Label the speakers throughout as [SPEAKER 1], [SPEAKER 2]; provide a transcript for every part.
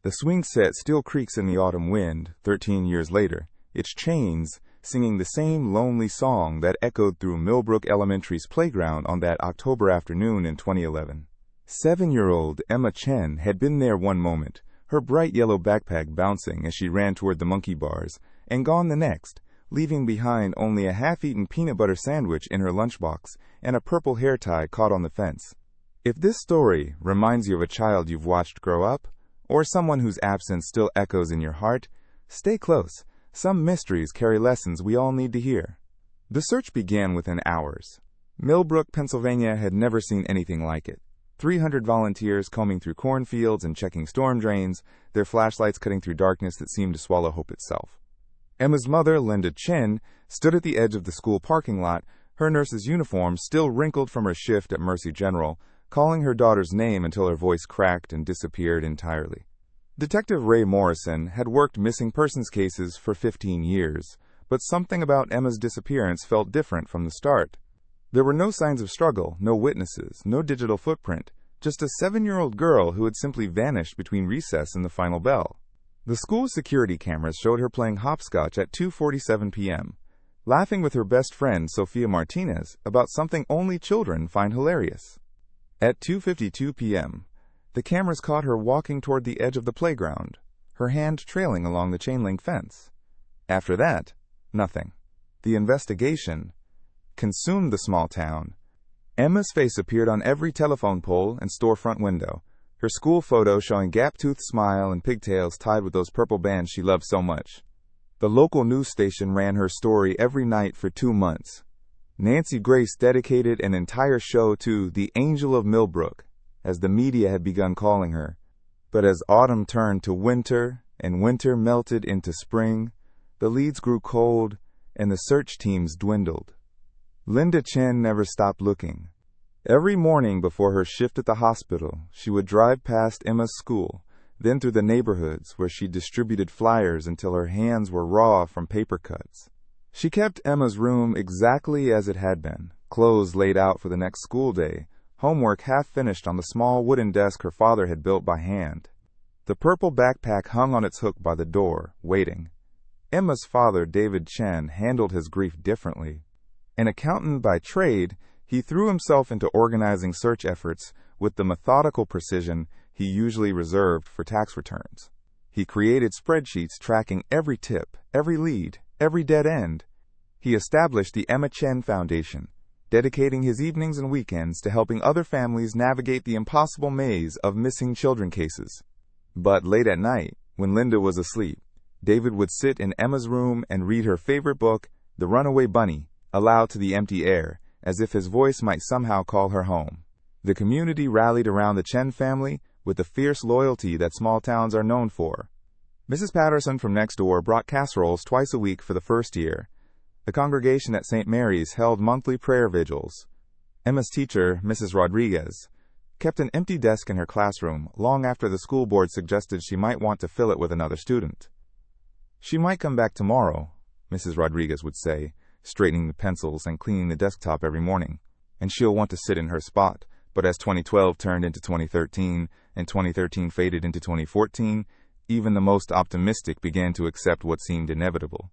[SPEAKER 1] The swing set still creaks in the autumn wind, 13 years later, its chains singing the same lonely song that echoed through Millbrook Elementary's playground on that October afternoon in 2011. 7-year-old Emma Chen had been there one moment, her bright yellow backpack bouncing as she ran toward the monkey bars, and gone the next, leaving behind only a half-eaten peanut butter sandwich in her lunchbox and a purple hair tie caught on the fence. If this story reminds you of a child you've watched grow up, or someone whose absence still echoes in your heart, stay close. Some mysteries carry lessons we all need to hear. The search began within hours. Millbrook, Pennsylvania had never seen anything like it. 300 volunteers combing through cornfields and checking storm drains, their flashlights cutting through darkness that seemed to swallow hope itself. Emma's mother, Linda Chen, stood at the edge of the school parking lot, her nurse's uniform still wrinkled from her shift at Mercy General, calling her daughter's name until her voice cracked and disappeared entirely. Detective Ray Morrison had worked missing persons cases for 15 years, but something about Emma's disappearance felt different from the start. There were no signs of struggle, no witnesses, no digital footprint, just a 7-year-old girl who had simply vanished between recess and the final bell. The school's security cameras showed her playing hopscotch at 2:47 p.m., laughing with her best friend Sophia Martinez about something only children find hilarious. At 2:52 p.m., the cameras caught her walking toward the edge of the playground, her hand trailing along the chain-link fence. After that, nothing. The investigation consumed the small town. Emma's face appeared on every telephone pole and storefront window, her school photo showing gap-toothed smile and pigtails tied with those purple bands she loved so much. The local news station ran her story every night for 2 months. Nancy Grace dedicated an entire show to the Angel of Millbrook, as the media had begun calling her. But as autumn turned to winter and winter melted into spring, the leads grew cold and the search teams dwindled. Linda Chen never stopped looking. Every morning before her shift at the hospital, she would drive past Emma's school, then through the neighborhoods where she distributed flyers until her hands were raw from paper cuts. She kept Emma's room exactly as it had been, clothes laid out for the next school day, homework half finished on the small wooden desk her father had built by hand. The purple backpack hung on its hook by the door, waiting. Emma's father, David Chen, handled his grief differently. An accountant by trade, he threw himself into organizing search efforts with the methodical precision he usually reserved for tax returns. He created spreadsheets tracking every tip, every lead, every dead end. He established the Emma Chen Foundation, dedicating his evenings and weekends to helping other families navigate the impossible maze of missing children cases. But late at night, when Linda was asleep, David would sit in Emma's room and read her favorite book, The Runaway Bunny, aloud to the empty air, as if his voice might somehow call her home. The community rallied around the Chen family with the fierce loyalty that small towns are known for. Mrs. Patterson from next door brought casseroles twice a week for the first year. The congregation at St. Mary's held monthly prayer vigils. Emma's teacher, Mrs. Rodriguez, kept an empty desk in her classroom long after the school board suggested she might want to fill it with another student. "She might come back tomorrow," Mrs. Rodriguez would say, straightening the pencils and cleaning the desktop every morning, "and she'll want to sit in her spot." But as 2012 turned into 2013 and 2013 faded into 2014, even the most optimistic began to accept what seemed inevitable.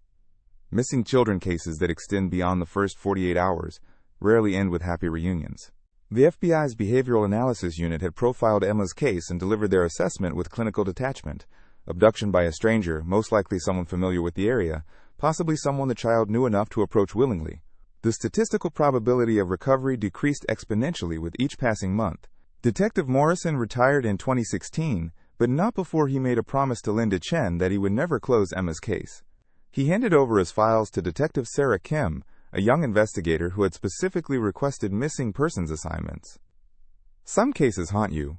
[SPEAKER 1] Missing children cases that extend beyond the first 48 hours rarely end with happy reunions. The FBI's Behavioral Analysis Unit had profiled Emma's case and delivered their assessment with clinical detachment. Abduction by a stranger, most likely someone familiar with the area, possibly someone the child knew enough to approach willingly. The statistical probability of recovery decreased exponentially with each passing month. Detective Morrison retired in 2016, but not before he made a promise to Linda Chen that he would never close Emma's case. He handed over his files to Detective Sarah Kim, a young investigator who had specifically requested missing persons assignments. "Some cases haunt you,"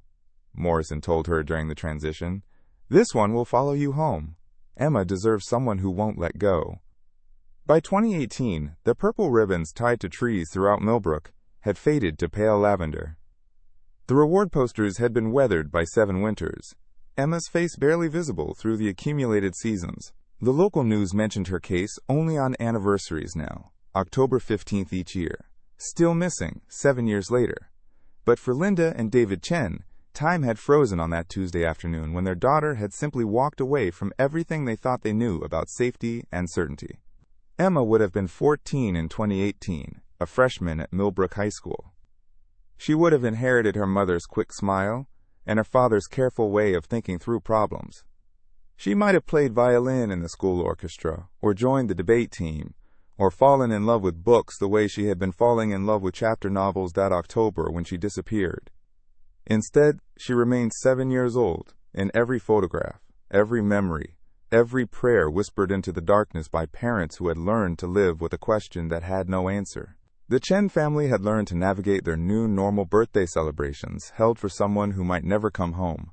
[SPEAKER 1] Morrison told her during the transition. "This one will follow you home. Emma deserves someone who won't let go." By 2018, the purple ribbons tied to trees throughout Millbrook had faded to pale lavender. The reward posters had been weathered by 7 winters, Emma's face barely visible through the accumulated seasons. The local news mentioned her case only on anniversaries now, October 15th each year. Still missing, 7 years later. But for Linda and David Chen, Time had frozen on that Tuesday afternoon when their daughter had simply walked away from everything they thought they knew about safety and certainty. Emma would have been 14 in 2018, a freshman at Millbrook High School. She would have inherited her mother's quick smile and her father's careful way of thinking through problems. She might have played violin in the school orchestra, or joined the debate team, or fallen in love with books the way she had been falling in love with chapter novels that October when she disappeared. Instead, she remained 7 years old, in every photograph, every memory, every prayer whispered into the darkness by parents who had learned to live with a question that had no answer. The Chen family had learned to navigate their new normal birthday celebrations held for someone who might never come home.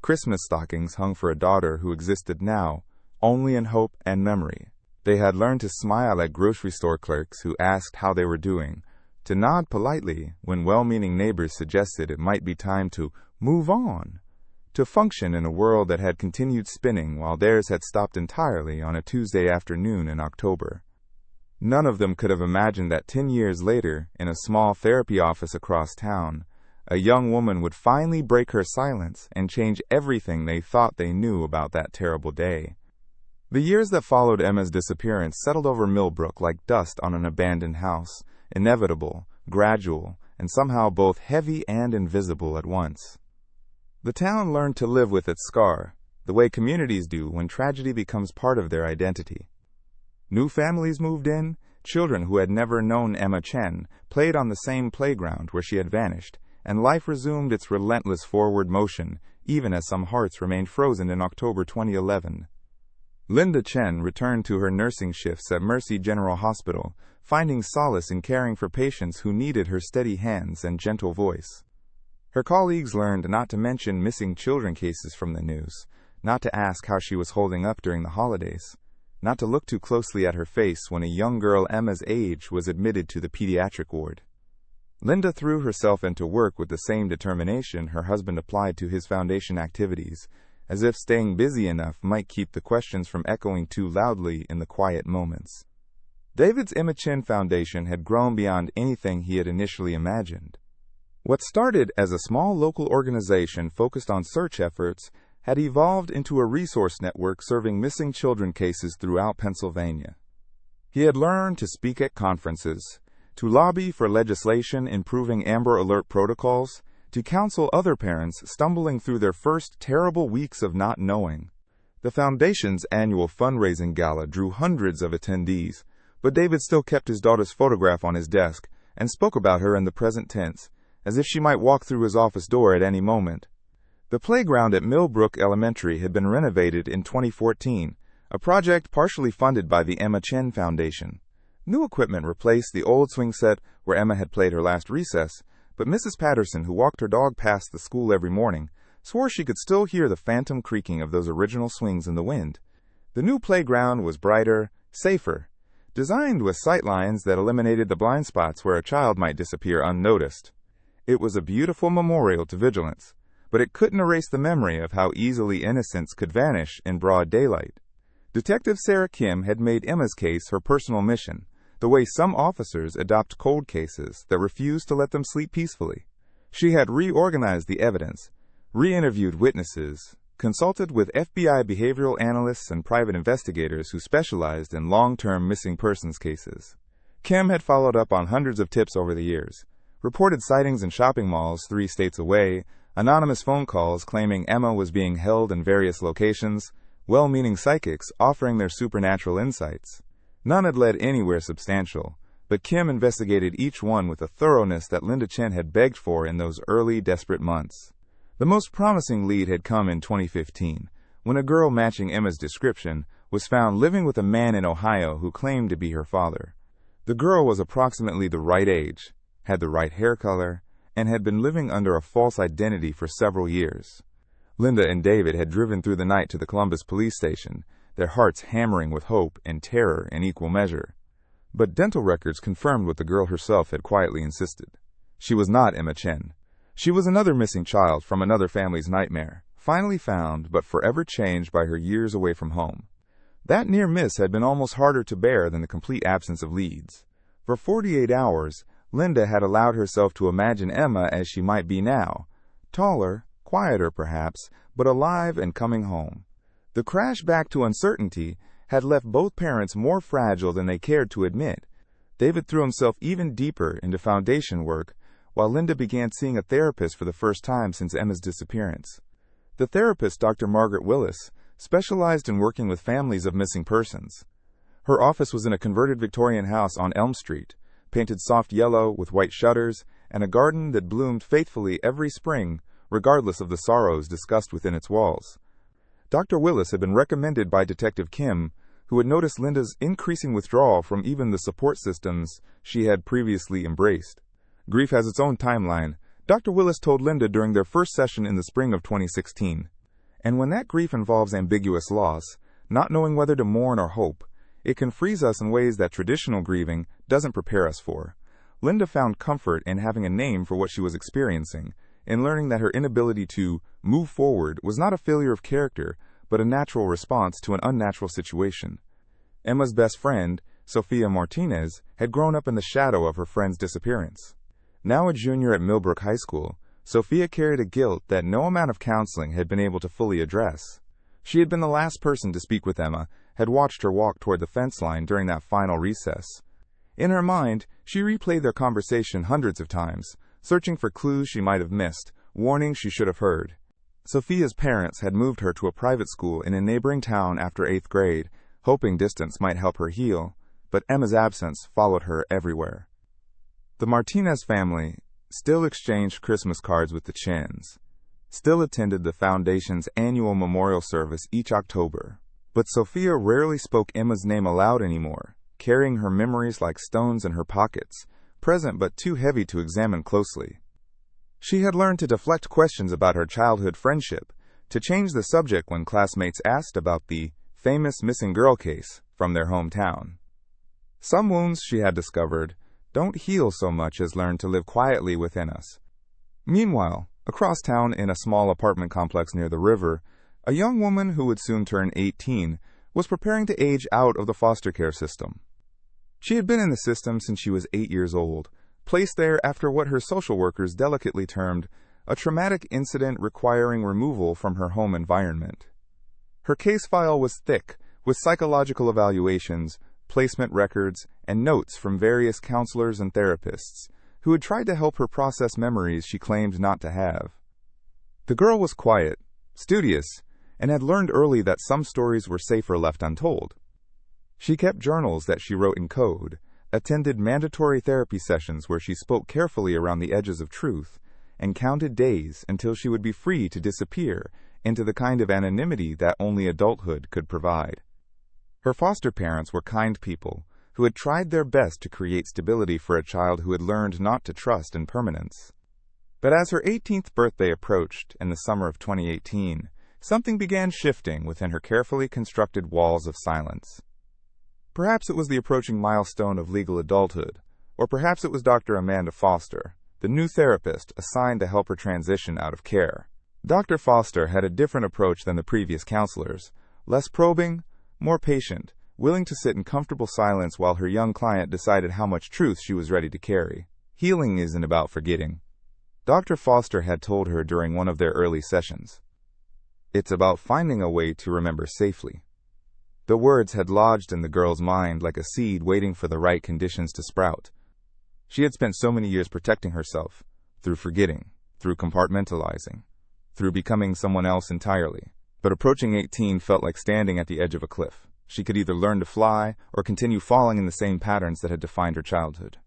[SPEAKER 1] Christmas stockings hung for a daughter who existed now, only in hope and memory. They had learned to smile at grocery store clerks who asked how they were doing, to nod politely when well-meaning neighbors suggested it might be time to move on, to function in a world that had continued spinning while theirs had stopped entirely on a Tuesday afternoon in October. None of them could have imagined that 10 years later, in a small therapy office across town, a young woman would finally break her silence and change everything they thought they knew about that terrible day. The years that followed Emma's disappearance settled over Millbrook like dust on an abandoned house, inevitable, gradual, and somehow both heavy and invisible at once. The town learned to live with its scar, the way communities do when tragedy becomes part of their identity. New families moved in, children who had never known Emma Chen played on the same playground where she had vanished, and life resumed its relentless forward motion, even as some hearts remained frozen in October 2011. Linda Chen returned to her nursing shifts at Mercy General Hospital, finding solace in caring for patients who needed her steady hands and gentle voice. Her colleagues learned not to mention missing children cases from the news, not to ask how she was holding up during the holidays, not to look too closely at her face when a young girl Emma's age was admitted to the pediatric ward. Linda threw herself into work with the same determination her husband applied to his foundation activities, as if staying busy enough might keep the questions from echoing too loudly in the quiet moments. David's Emma Chen Foundation had grown beyond anything he had initially imagined. What started as a small local organization focused on search efforts had evolved into a resource network serving missing children cases throughout Pennsylvania. He had learned to speak at conferences, to lobby for legislation improving Amber Alert protocols, to counsel other parents stumbling through their first terrible weeks of not knowing. The Foundation's annual fundraising gala drew hundreds of attendees, but David still kept his daughter's photograph on his desk and spoke about her in the present tense, as if she might walk through his office door at any moment. The playground at Millbrook Elementary had been renovated in 2014, a project partially funded by the Emma Chen Foundation. New equipment replaced the old swing set where Emma had played her last recess, but Mrs. Patterson, who walked her dog past the school every morning, swore she could still hear the phantom creaking of those original swings in the wind. The new playground was brighter, safer, designed with sightlines that eliminated the blind spots where a child might disappear unnoticed. It was a beautiful memorial to vigilance, but it couldn't erase the memory of how easily innocence could vanish in broad daylight. Detective Sarah Kim had made Emma's case her personal mission, the way some officers adopt cold cases that refuse to let them sleep peacefully. She had reorganized the evidence, re-interviewed witnesses, consulted with FBI behavioral analysts and private investigators who specialized in long-term missing persons cases. Kim had followed up on hundreds of tips over the years, reported sightings in shopping malls 3 states away, anonymous phone calls claiming Emma was being held in various locations, well-meaning psychics offering their supernatural insights. None had led anywhere substantial, but Kim investigated each one with a thoroughness that Linda Chen had begged for in those early, desperate months. The most promising lead had come in 2015, when a girl matching Emma's description was found living with a man in Ohio who claimed to be her father. The girl was approximately the right age, had the right hair color, and had been living under a false identity for several years. Linda and David had driven through the night to the Columbus police station, their hearts hammering with hope and terror in equal measure. But dental records confirmed what the girl herself had quietly insisted. She was not Emma Chen. She was another missing child from another family's nightmare, finally found but forever changed by her years away from home. That near miss had been almost harder to bear than the complete absence of leads. For 48 hours, Linda had allowed herself to imagine Emma as she might be now, taller, quieter perhaps, but alive and coming home. The crash back to uncertainty had left both parents more fragile than they cared to admit. David threw himself even deeper into foundation work, while Linda began seeing a therapist for the first time since Emma's disappearance. The therapist, Dr. Margaret Willis, specialized in working with families of missing persons. Her office was in a converted Victorian house on Elm Street, painted soft yellow with white shutters, and a garden that bloomed faithfully every spring, regardless of the sorrows discussed within its walls. Dr. Willis had been recommended by Detective Kim, who had noticed Linda's increasing withdrawal from even the support systems she had previously embraced. Grief has its own timeline, Dr. Willis told Linda during their first session in the spring of 2016. And when that grief involves ambiguous loss, not knowing whether to mourn or hope, it can freeze us in ways that traditional grieving doesn't prepare us for. Linda found comfort in having a name for what she was experiencing, in learning that her inability to move forward was not a failure of character, but a natural response to an unnatural situation. Emma's best friend, Sophia Martinez, had grown up in the shadow of her friend's disappearance. Now a junior at Millbrook High School, Sophia carried a guilt that no amount of counseling had been able to fully address. She had been the last person to speak with Emma, had watched her walk toward the fence line during that final recess. In her mind, she replayed their conversation hundreds of times, searching for clues she might have missed, warnings she should have heard. Sophia's parents had moved her to a private school in a neighboring town after 8th grade, hoping distance might help her heal, but Emma's absence followed her everywhere. The Martinez family still exchanged Christmas cards with the Chins, still attended the Foundation's annual memorial service each October. But Sophia rarely spoke Emma's name aloud anymore, carrying her memories like stones in her pockets, present but too heavy to examine closely. She had learned to deflect questions about her childhood friendship, to change the subject when classmates asked about the famous missing girl case from their hometown. Some wounds, she had discovered, don't heal so much as learn to live quietly within us. Meanwhile, across town in a small apartment complex near the river, a young woman who would soon turn 18 was preparing to age out of the foster care system. She had been in the system since she was 8 years old, placed there after what her social workers delicately termed a traumatic incident requiring removal from her home environment. Her case file was thick, with psychological evaluations, placement records, and notes from various counselors and therapists who had tried to help her process memories she claimed not to have. The girl was quiet, studious, and had learned early that some stories were safer left untold. She kept journals that she wrote in code, attended mandatory therapy sessions where she spoke carefully around the edges of truth, and counted days until she would be free to disappear into the kind of anonymity that only adulthood could provide. Her foster parents were kind people who had tried their best to create stability for a child who had learned not to trust in permanence. But as her 18th birthday approached in the summer of 2018, something began shifting within her carefully constructed walls of silence. Perhaps it was the approaching milestone of legal adulthood, or perhaps it was Dr. Amanda Foster, the new therapist assigned to help her transition out of care. Dr. Foster had a different approach than the previous counselors, less probing, more patient, willing to sit in comfortable silence while her young client decided how much truth she was ready to carry. Healing isn't about forgetting, Dr. Foster had told her during one of their early sessions. It's about finding a way to remember safely. The words had lodged in the girl's mind like a seed waiting for the right conditions to sprout. She had spent so many years protecting herself, through forgetting, through compartmentalizing, through becoming someone else entirely. But approaching 18 felt like standing at the edge of a cliff. She could either learn to fly or continue falling in the same patterns that had defined her childhood.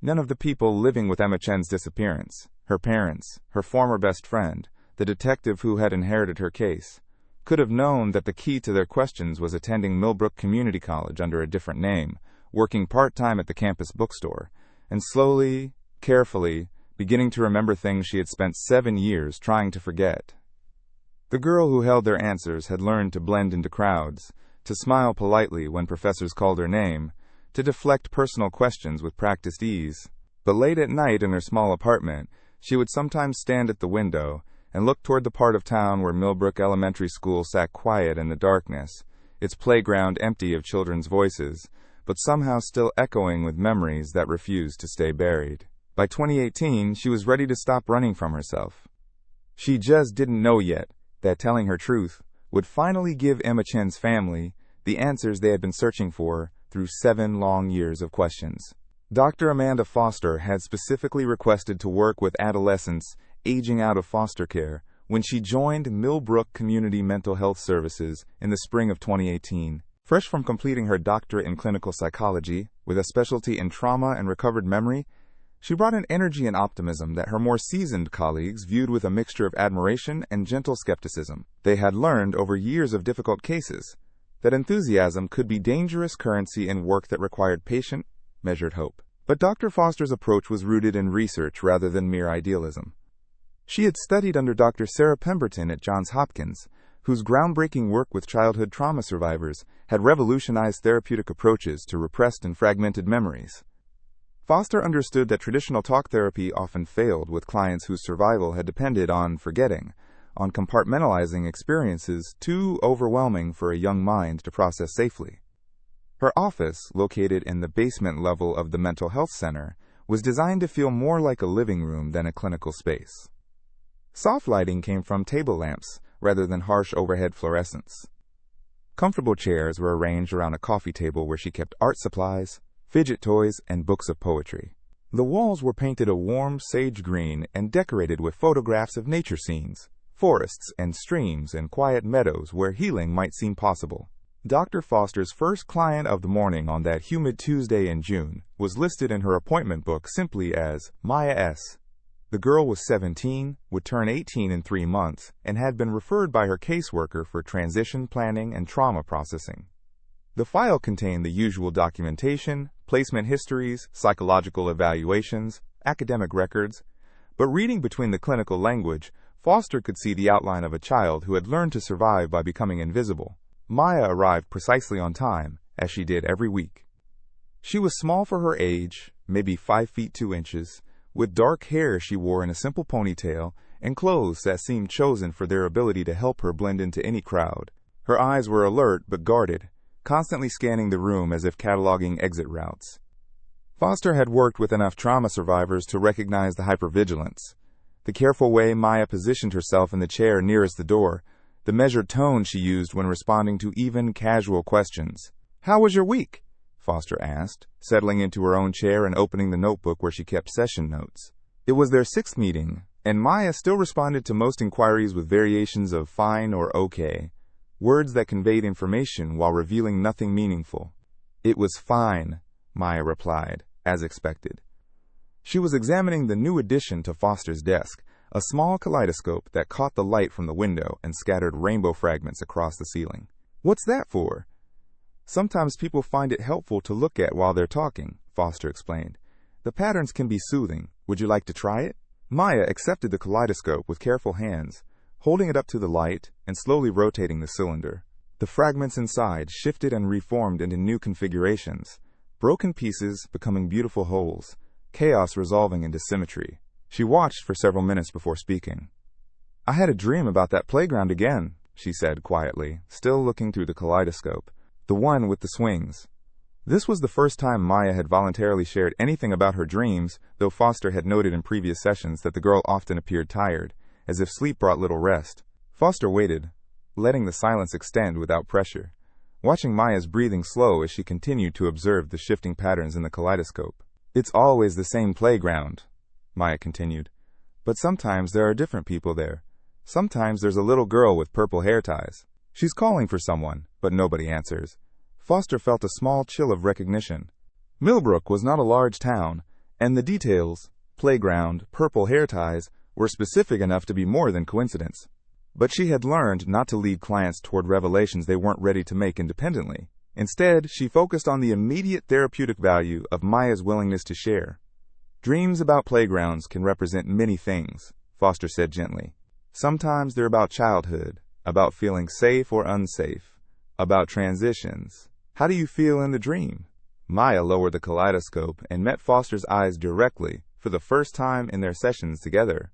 [SPEAKER 1] None of the people living with Emma Chen's disappearance, her parents, her former best friend, the detective who had inherited her case, could have known that the key to their questions was attending Millbrook Community College under a different name, working part-time at the campus bookstore, and slowly, carefully, beginning to remember things she had spent 7 years trying to forget. The girl who held their answers had learned to blend into crowds, to smile politely when professors called her name, to deflect personal questions with practiced ease. But late at night in her small apartment, she would sometimes stand at the window and look toward the part of town where Millbrook Elementary School sat quiet in the darkness, its playground empty of children's voices, but somehow still echoing with memories that refused to stay buried. By 2018, she was ready to stop running from herself. She just didn't know yet that telling her truth would finally give Emma Chen's family the answers they had been searching for through 7 long years of questions. Dr. Amanda Foster had specifically requested to work with adolescents aging out of foster care when she joined Millbrook Community Mental Health Services in the spring of 2018. Fresh from completing her doctorate in clinical psychology with a specialty in trauma and recovered memory, she brought an energy and optimism that her more seasoned colleagues viewed with a mixture of admiration and gentle skepticism. They had learned over years of difficult cases that enthusiasm could be dangerous currency in work that required patient, measured hope. But Dr. Foster's approach was rooted in research rather than mere idealism. She had studied under Dr. Sarah Pemberton at Johns Hopkins, whose groundbreaking work with childhood trauma survivors had revolutionized therapeutic approaches to repressed and fragmented memories. Foster understood that traditional talk therapy often failed with clients whose survival had depended on forgetting, on compartmentalizing experiences too overwhelming for a young mind to process safely. Her office, located in the basement level of the mental health center, was designed to feel more like a living room than a clinical space. Soft lighting came from table lamps rather than harsh overhead fluorescence. Comfortable chairs were arranged around a coffee table where she kept art supplies, fidget toys, and books of poetry. The walls were painted a warm sage green and decorated with photographs of nature scenes, forests and streams and quiet meadows where healing might seem possible. Dr. Foster's first client of the morning on that humid Tuesday in June was listed in her appointment book simply as Maya S. The girl was 17, would turn 18 in 3 months, and had been referred by her caseworker for transition planning and trauma processing. The file contained the usual documentation, placement histories, psychological evaluations, academic records, but reading between the clinical language, Foster could see the outline of a child who had learned to survive by becoming invisible. Maya arrived precisely on time, as she did every week. She was small for her age, maybe 5 feet 2 inches, with dark hair she wore in a simple ponytail, and clothes that seemed chosen for their ability to help her blend into any crowd. Her eyes were alert but guarded, constantly scanning the room as if cataloging exit routes. Foster had worked with enough trauma survivors to recognize the hypervigilance. The careful way Maya positioned herself in the chair nearest the door, the measured tone she used when responding to even casual questions. "How was your week?" Foster asked, settling into her own chair and opening the notebook where she kept session notes. It was their 6th meeting, and Maya still responded to most inquiries with variations of fine or okay, words that conveyed information while revealing nothing meaningful. "It was fine," Maya replied, as expected. She was examining the new addition to Foster's desk, a small kaleidoscope that caught the light from the window and scattered rainbow fragments across the ceiling. "What's that for?" "Sometimes people find it helpful to look at while they're talking," Foster explained. "The patterns can be soothing. Would you like to try it?" Maya accepted the kaleidoscope with careful hands, holding it up to the light and slowly rotating the cylinder. The fragments inside shifted and reformed into new configurations, broken pieces becoming beautiful wholes, chaos resolving into symmetry. She watched for several minutes before speaking. "I had a dream about that playground again," she said quietly, still looking through the kaleidoscope. "The one with the swings." This was the first time Maya had voluntarily shared anything about her dreams, though Foster had noted in previous sessions that the girl often appeared tired, as if sleep brought little rest. Foster waited, letting the silence extend without pressure, watching Maya's breathing slow as she continued to observe the shifting patterns in the kaleidoscope. "It's always the same playground," Maya continued, "but sometimes there are different people there. Sometimes there's a little girl with purple hair ties. She's calling for someone, but nobody answers." Foster felt a small chill of recognition. Millbrook was not a large town, and the details, playground, purple hair ties, were specific enough to be more than coincidence. But she had learned not to lead clients toward revelations they weren't ready to make independently. Instead, she focused on the immediate therapeutic value of Maya's willingness to share. "Dreams about playgrounds can represent many things," Foster said gently. "Sometimes they're about childhood, about feeling safe or unsafe, about transitions. How do you feel in the dream?" Maya lowered the kaleidoscope and met Foster's eyes directly for the first time in their sessions together.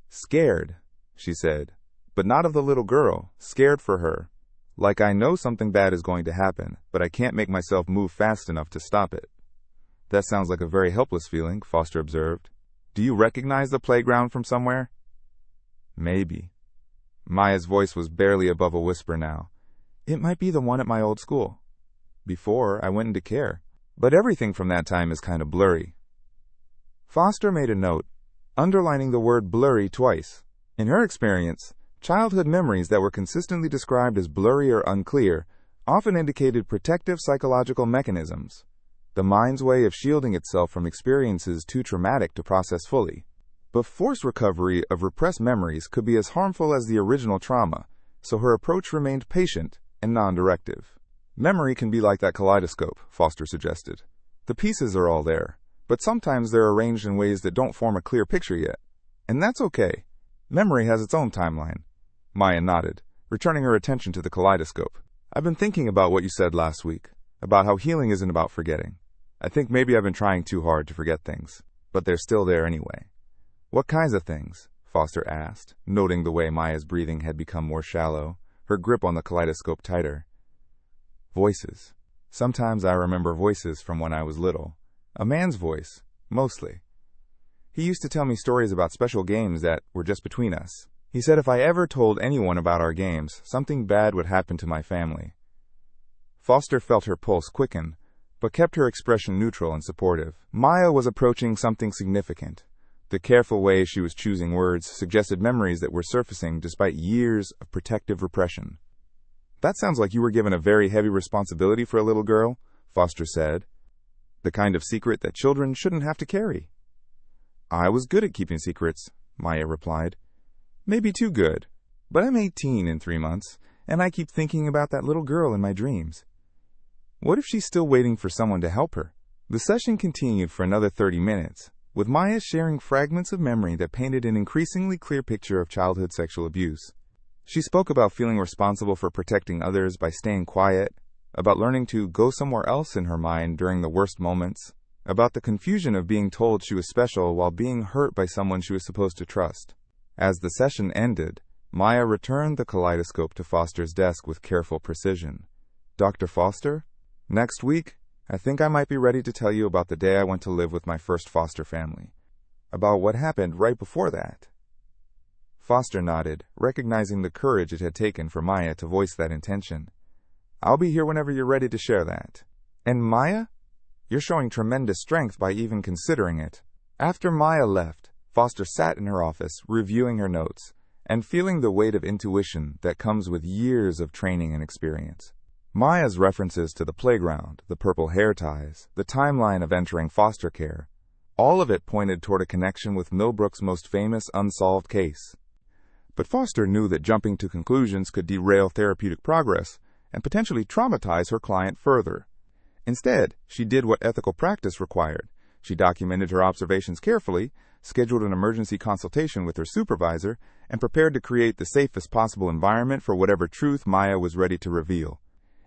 [SPEAKER 1] "Scared," she said, "but not of the little girl, scared for her. Like I know something bad is going to happen, but I can't make myself move fast enough to stop it." "That sounds like a very helpless feeling," Foster observed. "Do you recognize the playground from somewhere?" Maybe. Maya's voice was barely above a whisper now. It might be the one at my old school. Before I went into care. But everything from that time is kind of blurry. Foster made a note, underlining the word blurry twice. In her experience, childhood memories that were consistently described as blurry or unclear often indicated protective psychological mechanisms, the mind's way of shielding itself from experiences too traumatic to process fully. But forced recovery of repressed memories could be as harmful as the original trauma, so her approach remained patient and non-directive. Memory can be like that kaleidoscope, Foster suggested. The pieces are all there, but sometimes they're arranged in ways that don't form a clear picture yet. And that's okay. Memory has its own timeline. Maya nodded, returning her attention to the kaleidoscope. I've been thinking about what you said last week, about how healing isn't about forgetting. I think maybe I've been trying too hard to forget things, but they're still there anyway. What kinds of things? Foster asked, noting the way Maya's breathing had become more shallow, her grip on the kaleidoscope tighter. Voices. Sometimes I remember voices from when I was little. A man's voice, mostly. He used to tell me stories about special games that were just between us. He said if I ever told anyone about our games, something bad would happen to my family. Foster felt her pulse quicken, but kept her expression neutral and supportive. Maya was approaching something significant. The careful way she was choosing words suggested memories that were surfacing despite years of protective repression. That sounds like you were given a very heavy responsibility for a little girl, Foster said. The kind of secret that children shouldn't have to carry. I was good at keeping secrets, Maya replied. Maybe too good, but I'm 18 in 3 months, and I keep thinking about that little girl in my dreams. What if she's still waiting for someone to help her? The session continued for another 30 minutes, with Maya sharing fragments of memory that painted an increasingly clear picture of childhood sexual abuse. She spoke about feeling responsible for protecting others by staying quiet, about learning to go somewhere else in her mind during the worst moments, about the confusion of being told she was special while being hurt by someone she was supposed to trust. As the session ended, Maya returned the kaleidoscope to Foster's desk with careful precision. Dr. Foster? Next week, I think I might be ready to tell you about the day I went to live with my first foster family. About what happened right before that. Foster nodded, recognizing the courage it had taken for Maya to voice that intention. I'll be here whenever you're ready to share that. And Maya? You're showing tremendous strength by even considering it. After Maya left, Foster sat in her office, reviewing her notes, and feeling the weight of intuition that comes with years of training and experience. Maya's references to the playground, the purple hair ties, the timeline of entering foster care, all of it pointed toward a connection with Millbrook's most famous unsolved case. But Foster knew that jumping to conclusions could derail therapeutic progress and potentially traumatize her client further. Instead, she did what ethical practice required. She documented her observations carefully, scheduled an emergency consultation with her supervisor, and prepared to create the safest possible environment for whatever truth Maya was ready to reveal.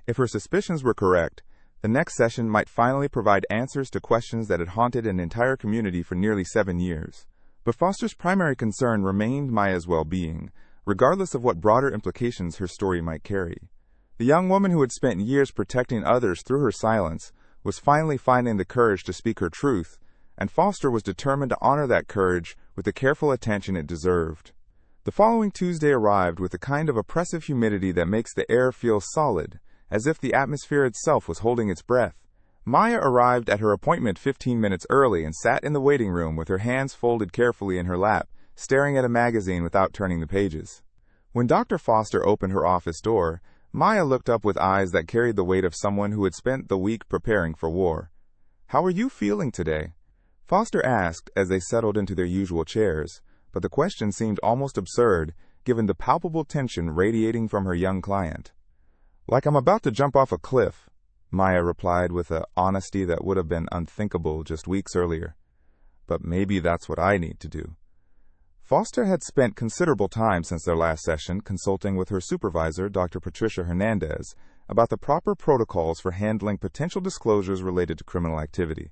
[SPEAKER 1] If her suspicions were correct, the next session might finally provide answers to questions that had haunted an entire community for nearly 7 years. But Foster's primary concern remained Maya's well-being, regardless of what broader implications her story might carry. The young woman who had spent years protecting others through her silence was finally finding the courage to speak her truth, and Foster was determined to honor that courage with the careful attention it deserved. The following Tuesday arrived with the kind of oppressive humidity that makes the air feel solid, as if the atmosphere itself was holding its breath. Maya arrived at her appointment 15 minutes early and sat in the waiting room with her hands folded carefully in her lap, staring at a magazine without turning the pages. When Dr. Foster opened her office door, Maya looked up with eyes that carried the weight of someone who had spent the week preparing for war. "How are you feeling today?" Foster asked as they settled into their usual chairs, but the question seemed almost absurd, given the palpable tension radiating from her young client. "Like I'm about to jump off a cliff," Maya replied with an honesty that would have been unthinkable just weeks earlier. "But maybe that's what I need to do." Foster had spent considerable time since their last session consulting with her supervisor, Dr. Patricia Hernandez, about the proper protocols for handling potential disclosures related to criminal activity.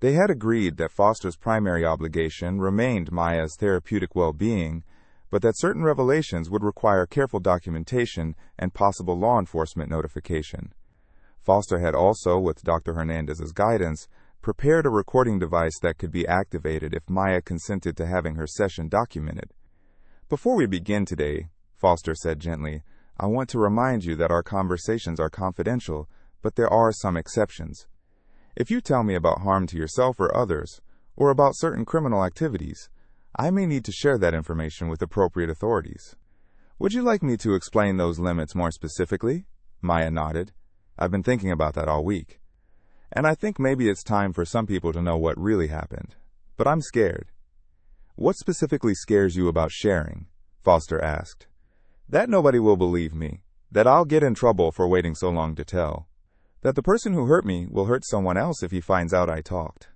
[SPEAKER 1] They had agreed that Foster's primary obligation remained Maya's therapeutic well-being, but that certain revelations would require careful documentation and possible law enforcement notification. Foster had also, with Dr. Hernandez's guidance, prepared a recording device that could be activated if Maya consented to having her session documented. Before we begin today, Foster said gently, I want to remind you that our conversations are confidential, but there are some exceptions. If you tell me about harm to yourself or others, or about certain criminal activities, I may need to share that information with appropriate authorities. Would you like me to explain those limits more specifically? Maya nodded. I've been thinking about that all week. And I think maybe it's time for some people to know what really happened. But I'm scared. What specifically scares you about sharing? Foster asked. That nobody will believe me. That I'll get in trouble for waiting so long to tell. That the person who hurt me will hurt someone else if he finds out I talked.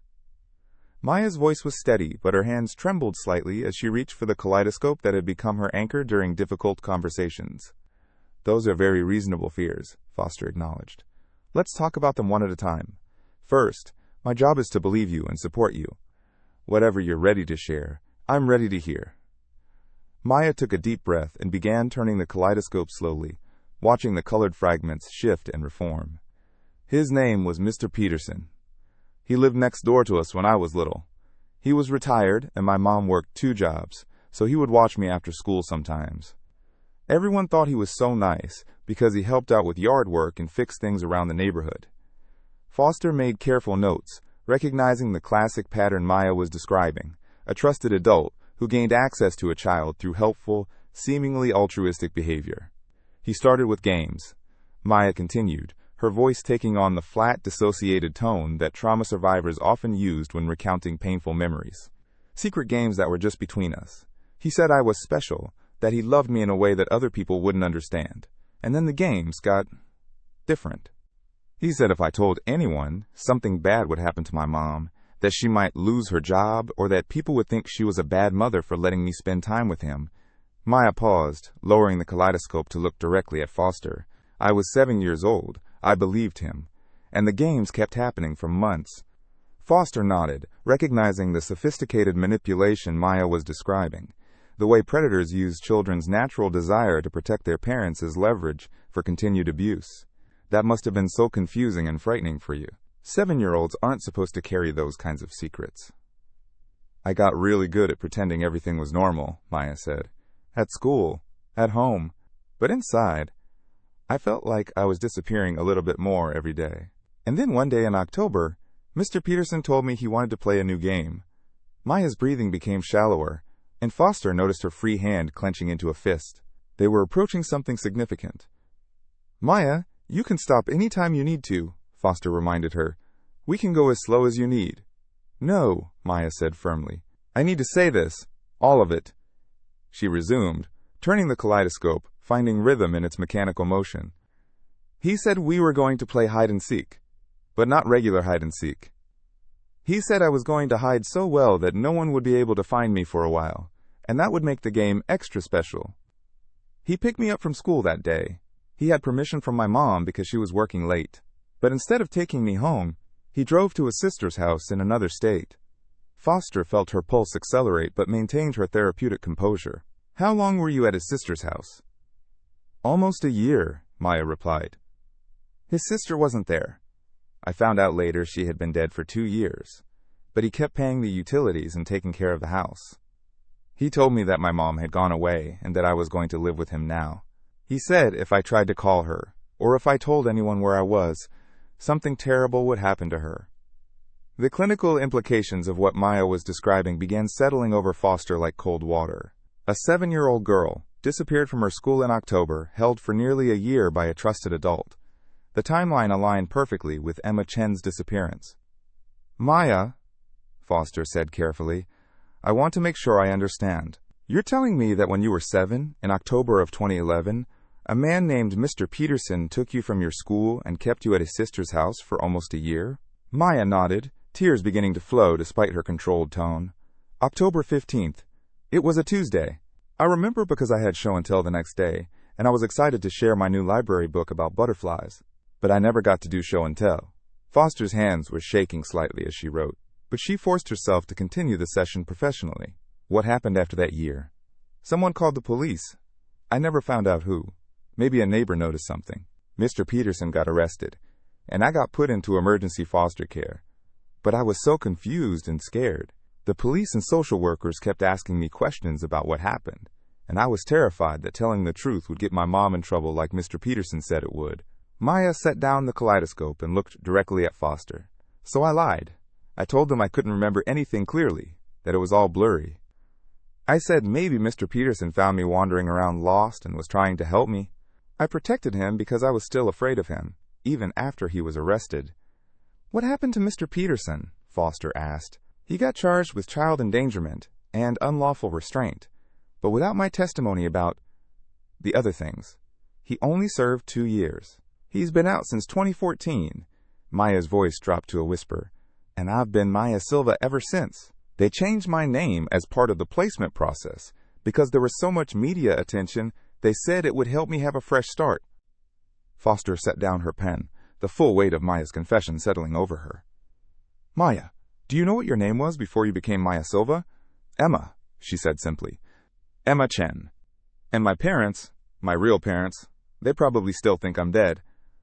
[SPEAKER 1] Maya's voice was steady, but her hands trembled slightly as she reached for the kaleidoscope that had become her anchor during difficult conversations. Those are very reasonable fears, Foster acknowledged. Let's talk about them one at a time. First, my job is to believe you and support you. Whatever you're ready to share, I'm ready to hear. Maya took a deep breath and began turning the kaleidoscope slowly, watching the colored fragments shift and reform. His name was Mr. Peterson. He lived next door to us when I was little. He was retired, and my mom worked 2 jobs, so he would watch me after school sometimes. Everyone thought he was so nice because he helped out with yard work and fixed things around the neighborhood. Foster made careful notes, recognizing the classic pattern Maya was describing, a trusted adult who gained access to a child through helpful, seemingly altruistic behavior. He started with games. Maya continued, her voice taking on the flat, dissociated tone that trauma survivors often used when recounting painful memories. Secret games that were just between us. He said I was special, that he loved me in a way that other people wouldn't understand. And then the games got different. He said if I told anyone, something bad would happen to my mom, that she might lose her job, or that people would think she was a bad mother for letting me spend time with him. Maya paused, lowering the kaleidoscope to look directly at Foster. I was 7 years old. I believed him. And the games kept happening for months. Foster nodded, recognizing the sophisticated manipulation Maya was describing. The way predators use children's natural desire to protect their parents as leverage for continued abuse. That must have been so confusing and frightening for you. 7-year-olds aren't supposed to carry those kinds of secrets. I got really good at pretending everything was normal, Maya said. At school, at home, but inside, I felt like I was disappearing a little bit more every day. And then one day in October, Mr. Peterson told me he wanted to play a new game. Maya's breathing became shallower, and Foster noticed her free hand clenching into a fist. They were approaching something significant. Maya, you can stop any time you need to, Foster reminded her. We can go as slow as you need. No, Maya said firmly. I need to say this. All of it. She resumed, turning the kaleidoscope, finding rhythm in its mechanical motion. He said we were going to play hide-and-seek, but not regular hide-and-seek. He said I was going to hide so well that no one would be able to find me for a while, and that would make the game extra special. He picked me up from school that day. He had permission from my mom because she was working late. But instead of taking me home, he drove to his sister's house in another state. Foster felt her pulse accelerate but maintained her therapeutic composure. How long were you at his sister's house? Almost a year, Maya replied. His sister wasn't there. I found out later she had been dead for 2 years, but he kept paying the utilities and taking care of the house. He told me that my mom had gone away and that I was going to live with him now. He said if I tried to call her, or if I told anyone where I was, something terrible would happen to her. The clinical implications of what Maya was describing began settling over Foster like cold water. A 7-year-old girl disappeared from her school in October, held for nearly a year by a trusted adult. The timeline aligned perfectly with Emma Chen's disappearance. Maya, Foster said carefully, I want to make sure I understand. You're telling me that when you were 7, in October of 2011, a man named Mr. Peterson took you from your school and kept you at his sister's house for almost a year? Maya nodded, tears beginning to flow despite her controlled tone. October 15th. It was a Tuesday. I remember because I had show and tell the next day, and I was excited to share my new library book about butterflies. But I never got to do show and tell. Foster's hands were shaking slightly as she wrote, but she forced herself to continue the session professionally. What happened after that year? Someone called the police. I never found out who. Maybe a neighbor noticed something. Mr. Peterson got arrested, and I got put into emergency foster care. But I was so confused and scared. The police and social workers kept asking me questions about what happened, and I was terrified that telling the truth would get my mom in trouble like Mr. Peterson said it would. Maya set down the kaleidoscope and looked directly at Foster. So I lied. I told them I couldn't remember anything clearly, that it was all blurry. I said maybe Mr. Peterson found me wandering around lost and was trying to help me. I protected him because I was still afraid of him, even after he was arrested. What happened to Mr. Peterson? Foster asked. He got charged with child endangerment and unlawful restraint, but without my testimony about the other things. He only served 2 years. He's been out since 2014. Maya's voice dropped to a whisper. And I've been Maya Silva ever since. They changed my name as part of the placement process. Because there was so much media attention, they said it would help me have a fresh start. Foster set down her pen, the full weight of Maya's confession settling over her. Maya, do you know what your name was before you became Maya Silva? Emma, she said simply. Emma Chen. And my parents, my real parents, they probably still think I'm dead.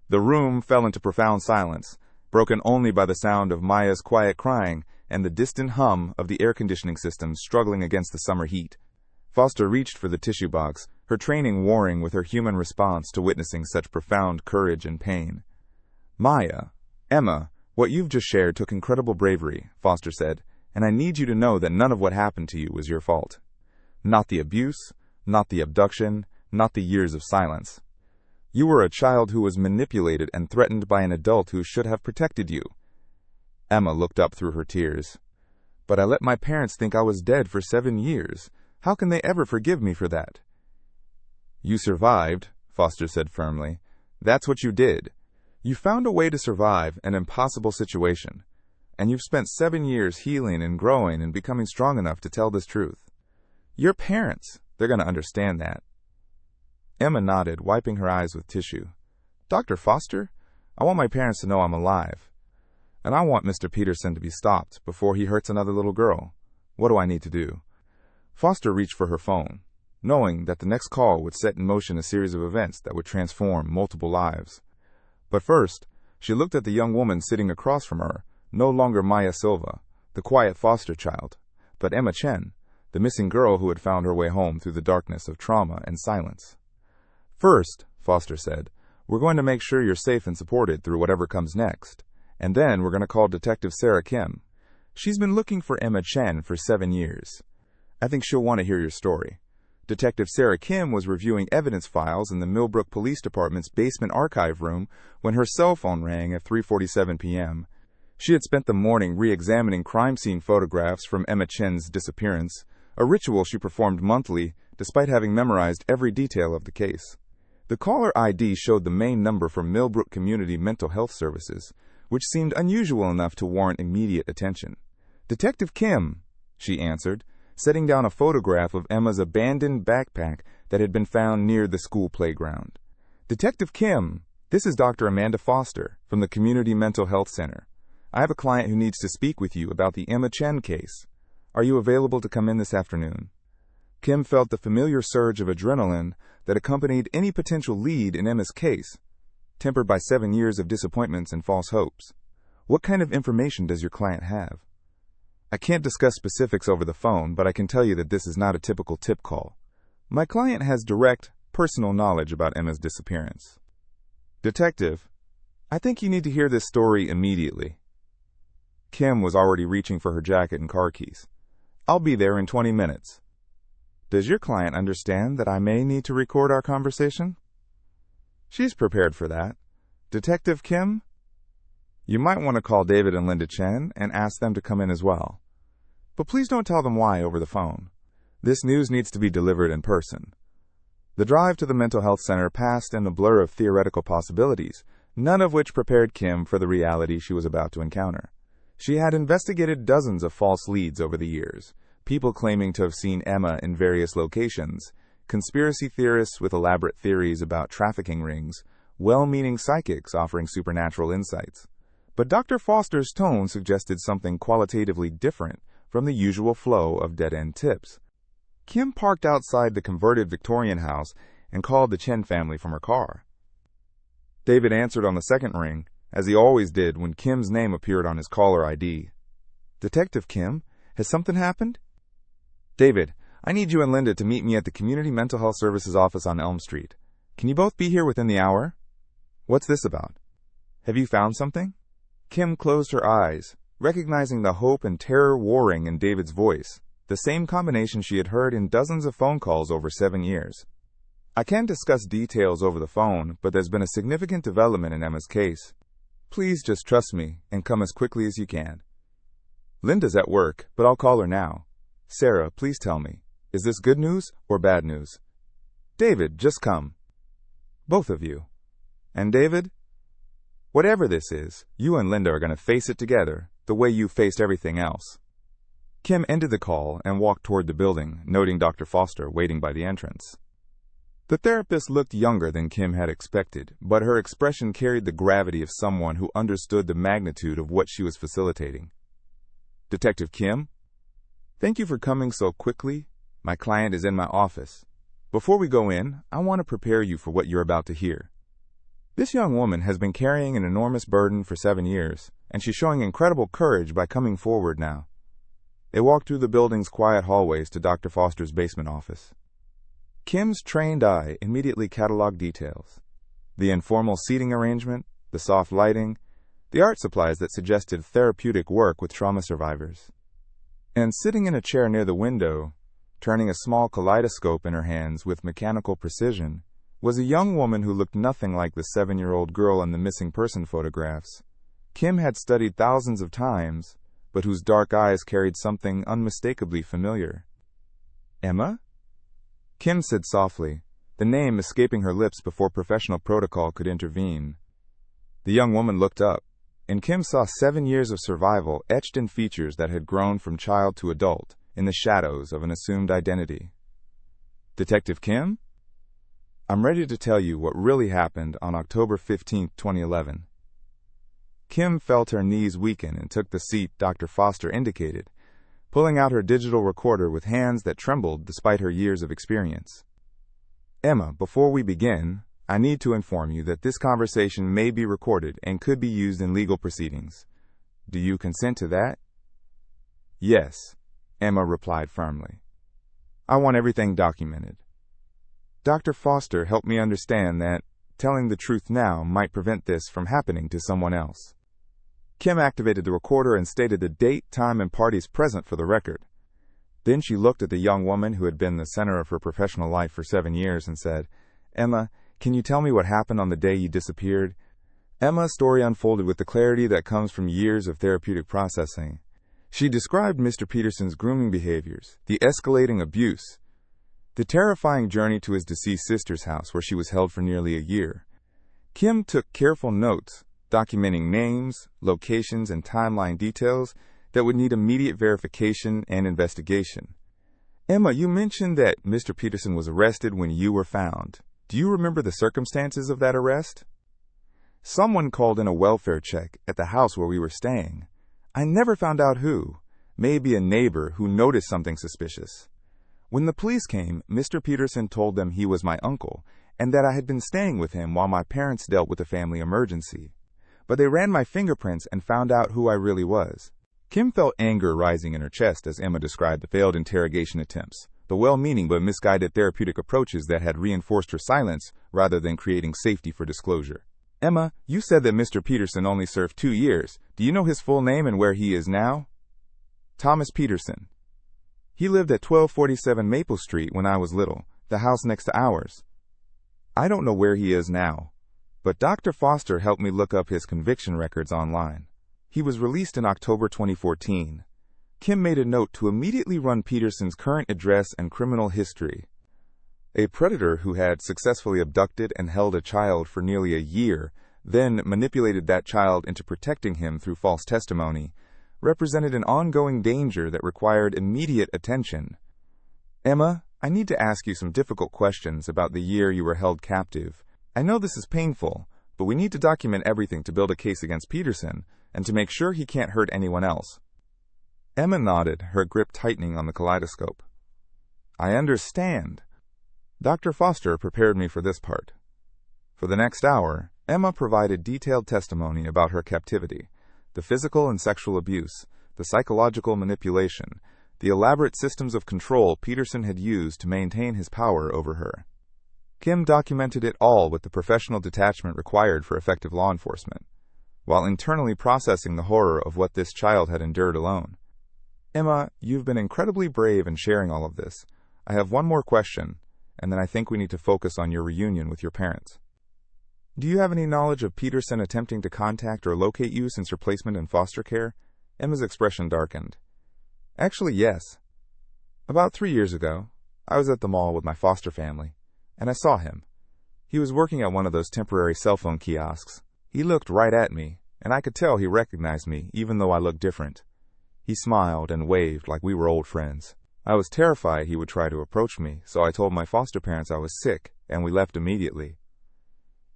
[SPEAKER 1] The room fell into profound silence, broken only by the sound of Maya's quiet crying and the distant hum of the air conditioning system struggling against the summer heat. Foster reached for the tissue box, her training warring with her human response to witnessing such profound courage and pain. Maya, Emma, what you've just shared took incredible bravery, Foster said, and I need you to know that none of what happened to you was your fault. Not the abuse, not the abduction, not the years of silence. You were a child who was manipulated and threatened by an adult who should have protected you. Emma looked up through her tears. But I let my parents think I was dead for 7 years. How can they ever forgive me for that? You survived, Foster said firmly. That's what you did. You found a way to survive an impossible situation. And you've spent 7 years healing and growing and becoming strong enough to tell this truth. Your parents, they're going to understand that. Emma nodded, wiping her eyes with tissue. Dr. Foster, I want my parents to know I'm alive. And I want Mr. Peterson to be stopped before he hurts another little girl. What do I need to do? Foster reached for her phone, knowing that the next call would set in motion a series of events that would transform multiple lives. But first, she looked at the young woman sitting across from her, no longer Maya Silva, the quiet foster child, but Emma Chen, the missing girl who had found her way home through the darkness of trauma and silence. First, Foster said, we're going to make sure you're safe and supported through whatever comes next. And then we're going to call Detective Sarah Kim. She's been looking for Emma Chen for 7 years. I think she'll want to hear your story. Detective Sarah Kim was reviewing evidence files in the Millbrook Police Department's basement archive room when her cell phone rang at 3:47 p.m. She had spent the morning re-examining crime scene photographs from Emma Chen's disappearance, a ritual she performed monthly despite having memorized every detail of the case. The caller ID showed the main number from Millbrook Community Mental Health Services, which seemed unusual enough to warrant immediate attention. Detective Kim, she answered, setting down a photograph of Emma's abandoned backpack that had been found near the school playground. Detective Kim, this is Dr. Amanda Foster from the Community Mental Health Center. I have a client who needs to speak with you about the Emma Chen case. Are you available to come in this afternoon? Kim felt the familiar surge of adrenaline that accompanied any potential lead in Emma's case, tempered by 7 years of disappointments and false hopes. What kind of information does your client have? I can't discuss specifics over the phone, but I can tell you that this is not a typical tip call. My client has direct, personal knowledge about Emma's disappearance. Detective, I think you need to hear this story immediately. Kim was already reaching for her jacket and car keys. I'll be there in 20 minutes. Does your client understand that I may need to record our conversation? She's prepared for that. Detective Kim? You might want to call David and Linda Chen and ask them to come in as well. But please don't tell them why over the phone. This news needs to be delivered in person. The drive to the mental health center passed in a blur of theoretical possibilities, none of which prepared Kim for the reality she was about to encounter. She had investigated dozens of false leads over the years, people claiming to have seen Emma in various locations, conspiracy theorists with elaborate theories about trafficking rings, well-meaning psychics offering supernatural insights. But Dr. Foster's tone suggested something qualitatively different from the usual flow of dead-end tips. Kim parked outside the converted Victorian house and called the Chen family from her car. David answered on the second ring, as he always did when Kim's name appeared on his caller ID. Detective Kim, has something happened? David, I need you and Linda to meet me at the Community Mental Health Services office on Elm Street. Can you both be here within the hour? What's this about? Have you found something? Kim closed her eyes, recognizing the hope and terror warring in David's voice, the same combination she had heard in dozens of phone calls over 7 years. I can't discuss details over the phone, but there's been a significant development in Emma's case. Please just trust me and come as quickly as you can. Linda's at work, but I'll call her now. Sarah, please tell me, is this good news or bad news? David, just come. Both of you. And David? Whatever this is, you and Linda are going to face it together, the way you faced everything else. Kim ended the call and walked toward the building, noting Dr. Foster waiting by the entrance. The therapist looked younger than Kim had expected, but her expression carried the gravity of someone who understood the magnitude of what she was facilitating. Detective Kim? Thank you for coming so quickly. My client is in my office. Before we go in, I want to prepare you for what you're about to hear. This young woman has been carrying an enormous burden for 7 years, and she's showing incredible courage by coming forward now. They walked through the building's quiet hallways to Dr. Foster's basement office. Kim's trained eye immediately cataloged details. The informal seating arrangement, the soft lighting, the art supplies that suggested therapeutic work with trauma survivors. And sitting in a chair near the window, turning a small kaleidoscope in her hands with mechanical precision, was a young woman who looked nothing like the 7-year-old girl in the missing person photographs. Kim had studied thousands of times, but whose dark eyes carried something unmistakably familiar. Emma? Kim said softly, the name escaping her lips before professional protocol could intervene. The young woman looked up, and Kim saw 7 years of survival etched in features that had grown from child to adult in the shadows of an assumed identity. Detective Kim? I'm ready to tell you what really happened on October 15, 2011. Kim felt her knees weaken and took the seat Dr. Foster indicated, pulling out her digital recorder with hands that trembled despite her years of experience. Emma, before we begin, I need to inform you that this conversation may be recorded and could be used in legal proceedings. Do you consent to that? Yes, Emma replied firmly. I want everything documented. Dr. Foster helped me understand that telling the truth now might prevent this from happening to someone else. Kim activated the recorder and stated the date, time, and parties present for the record. Then she looked at the young woman who had been the center of her professional life for 7 years and said, Emma, can you tell me what happened on the day you disappeared? Emma's story unfolded with the clarity that comes from years of therapeutic processing. She described Mr. Peterson's grooming behaviors, the escalating abuse, the terrifying journey to his deceased sister's house where she was held for nearly a year. Kim took careful notes, documenting names, locations, and timeline details that would need immediate verification and investigation. Emma, you mentioned that Mr. Peterson was arrested when you were found. Do you remember the circumstances of that arrest? Someone called in a welfare check at the house where we were staying. I never found out who. Maybe a neighbor who noticed something suspicious. When the police came, Mr. Peterson told them he was my uncle and that I had been staying with him while my parents dealt with a family emergency. But they ran my fingerprints and found out who I really was. Kim felt anger rising in her chest as Emma described the failed interrogation attempts, the well-meaning but misguided therapeutic approaches that had reinforced her silence rather than creating safety for disclosure. Emma, you said that Mr. Peterson only served 2 years. Do you know his full name and where he is now? Thomas Peterson. He lived at 1247 Maple Street when I was little, the house next to ours. I don't know where he is now, but Dr. Foster helped me look up his conviction records online. He was released in October 2014. Kim made a note to immediately run Peterson's current address and criminal history. A predator who had successfully abducted and held a child for nearly a year, then manipulated that child into protecting him through false testimony, represented an ongoing danger that required immediate attention. Emma, I need to ask you some difficult questions about the year you were held captive. I know this is painful, but we need to document everything to build a case against Peterson and to make sure he can't hurt anyone else. Emma nodded, her grip tightening on the kaleidoscope. I understand. Dr. Foster prepared me for this part. For the next hour, Emma provided detailed testimony about her captivity, the physical and sexual abuse, the psychological manipulation, the elaborate systems of control Peterson had used to maintain his power over her. Kim documented it all with the professional detachment required for effective law enforcement, while internally processing the horror of what this child had endured alone. Emma, you've been incredibly brave in sharing all of this. I have one more question, and then I think we need to focus on your reunion with your parents. Do you have any knowledge of Peterson attempting to contact or locate you since your placement in foster care? Emma's expression darkened. Actually, yes. About 3 years ago, I was at the mall with my foster family, and I saw him. He was working at one of those temporary cell phone kiosks. He looked right at me, and I could tell he recognized me, even though I looked different. He smiled and waved like we were old friends. I was terrified he would try to approach me, so I told my foster parents I was sick, and we left immediately.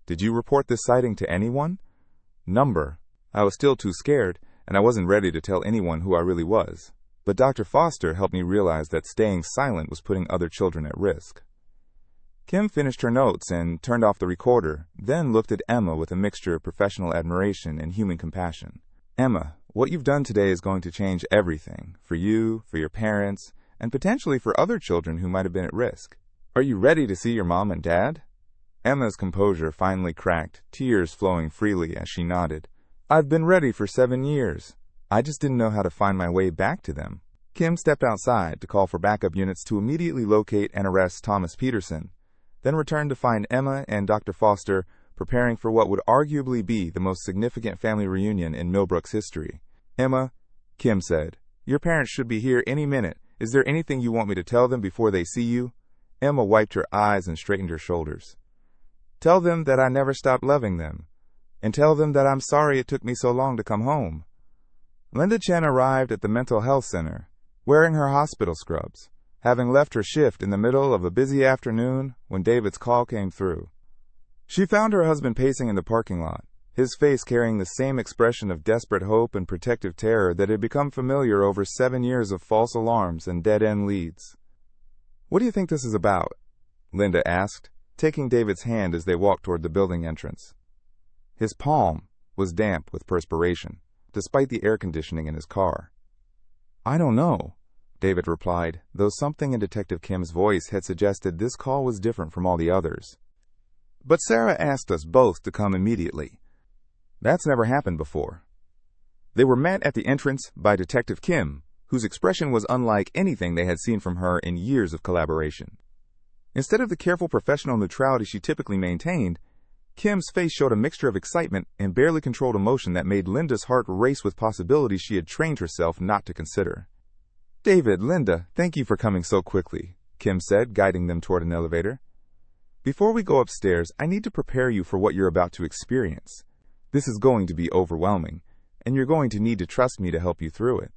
[SPEAKER 1] Did you report this sighting to anyone? Number. I was still too scared, and I wasn't ready to tell anyone who I really was. But Dr. Foster helped me realize that staying silent was putting other children at risk. Kim finished her notes and turned off the recorder, then looked at Emma with a mixture of professional admiration and human compassion. Emma, what you've done today is going to change everything, for you, for your parents, and potentially for other children who might have been at risk. Are you ready to see your mom and dad? Emma's composure finally cracked, tears flowing freely as she nodded. I've been ready for 7 years. I just didn't know how to find my way back to them. Kim stepped outside to call for backup units to immediately locate and arrest Thomas Peterson, then returned to find Emma and Dr. Foster preparing for what would arguably be the most significant family reunion in Millbrook's history. Emma, Kim said, your parents should be here any minute. Is there anything you want me to tell them before they see you? Emma wiped her eyes and straightened her shoulders. Tell them that I never stopped loving them, and tell them that I'm sorry it took me so long to come home. Linda Chen arrived at the mental health center, wearing her hospital scrubs, having left her shift in the middle of a busy afternoon when David's call came through. She found her husband pacing in the parking lot, his face carrying the same expression of desperate hope and protective terror that had become familiar over 7 years of false alarms and dead-end leads. What do you think this is about? Linda asked, taking David's hand as they walked toward the building entrance. His palm was damp with perspiration, despite the air conditioning in his car. I don't know, David replied, though something in Detective Kim's voice had suggested this call was different from all the others. But Sarah asked us both to come immediately. That's never happened before. They were met at the entrance by Detective Kim, whose expression was unlike anything they had seen from her in years of collaboration. Instead of the careful professional neutrality she typically maintained, Kim's face showed a mixture of excitement and barely controlled emotion that made Linda's heart race with possibilities she had trained herself not to consider. David, Linda, thank you for coming so quickly, Kim said, guiding them toward an elevator. Before we go upstairs, I need to prepare you for what you're about to experience. This is going to be overwhelming, and you're going to need to trust me to help you through it.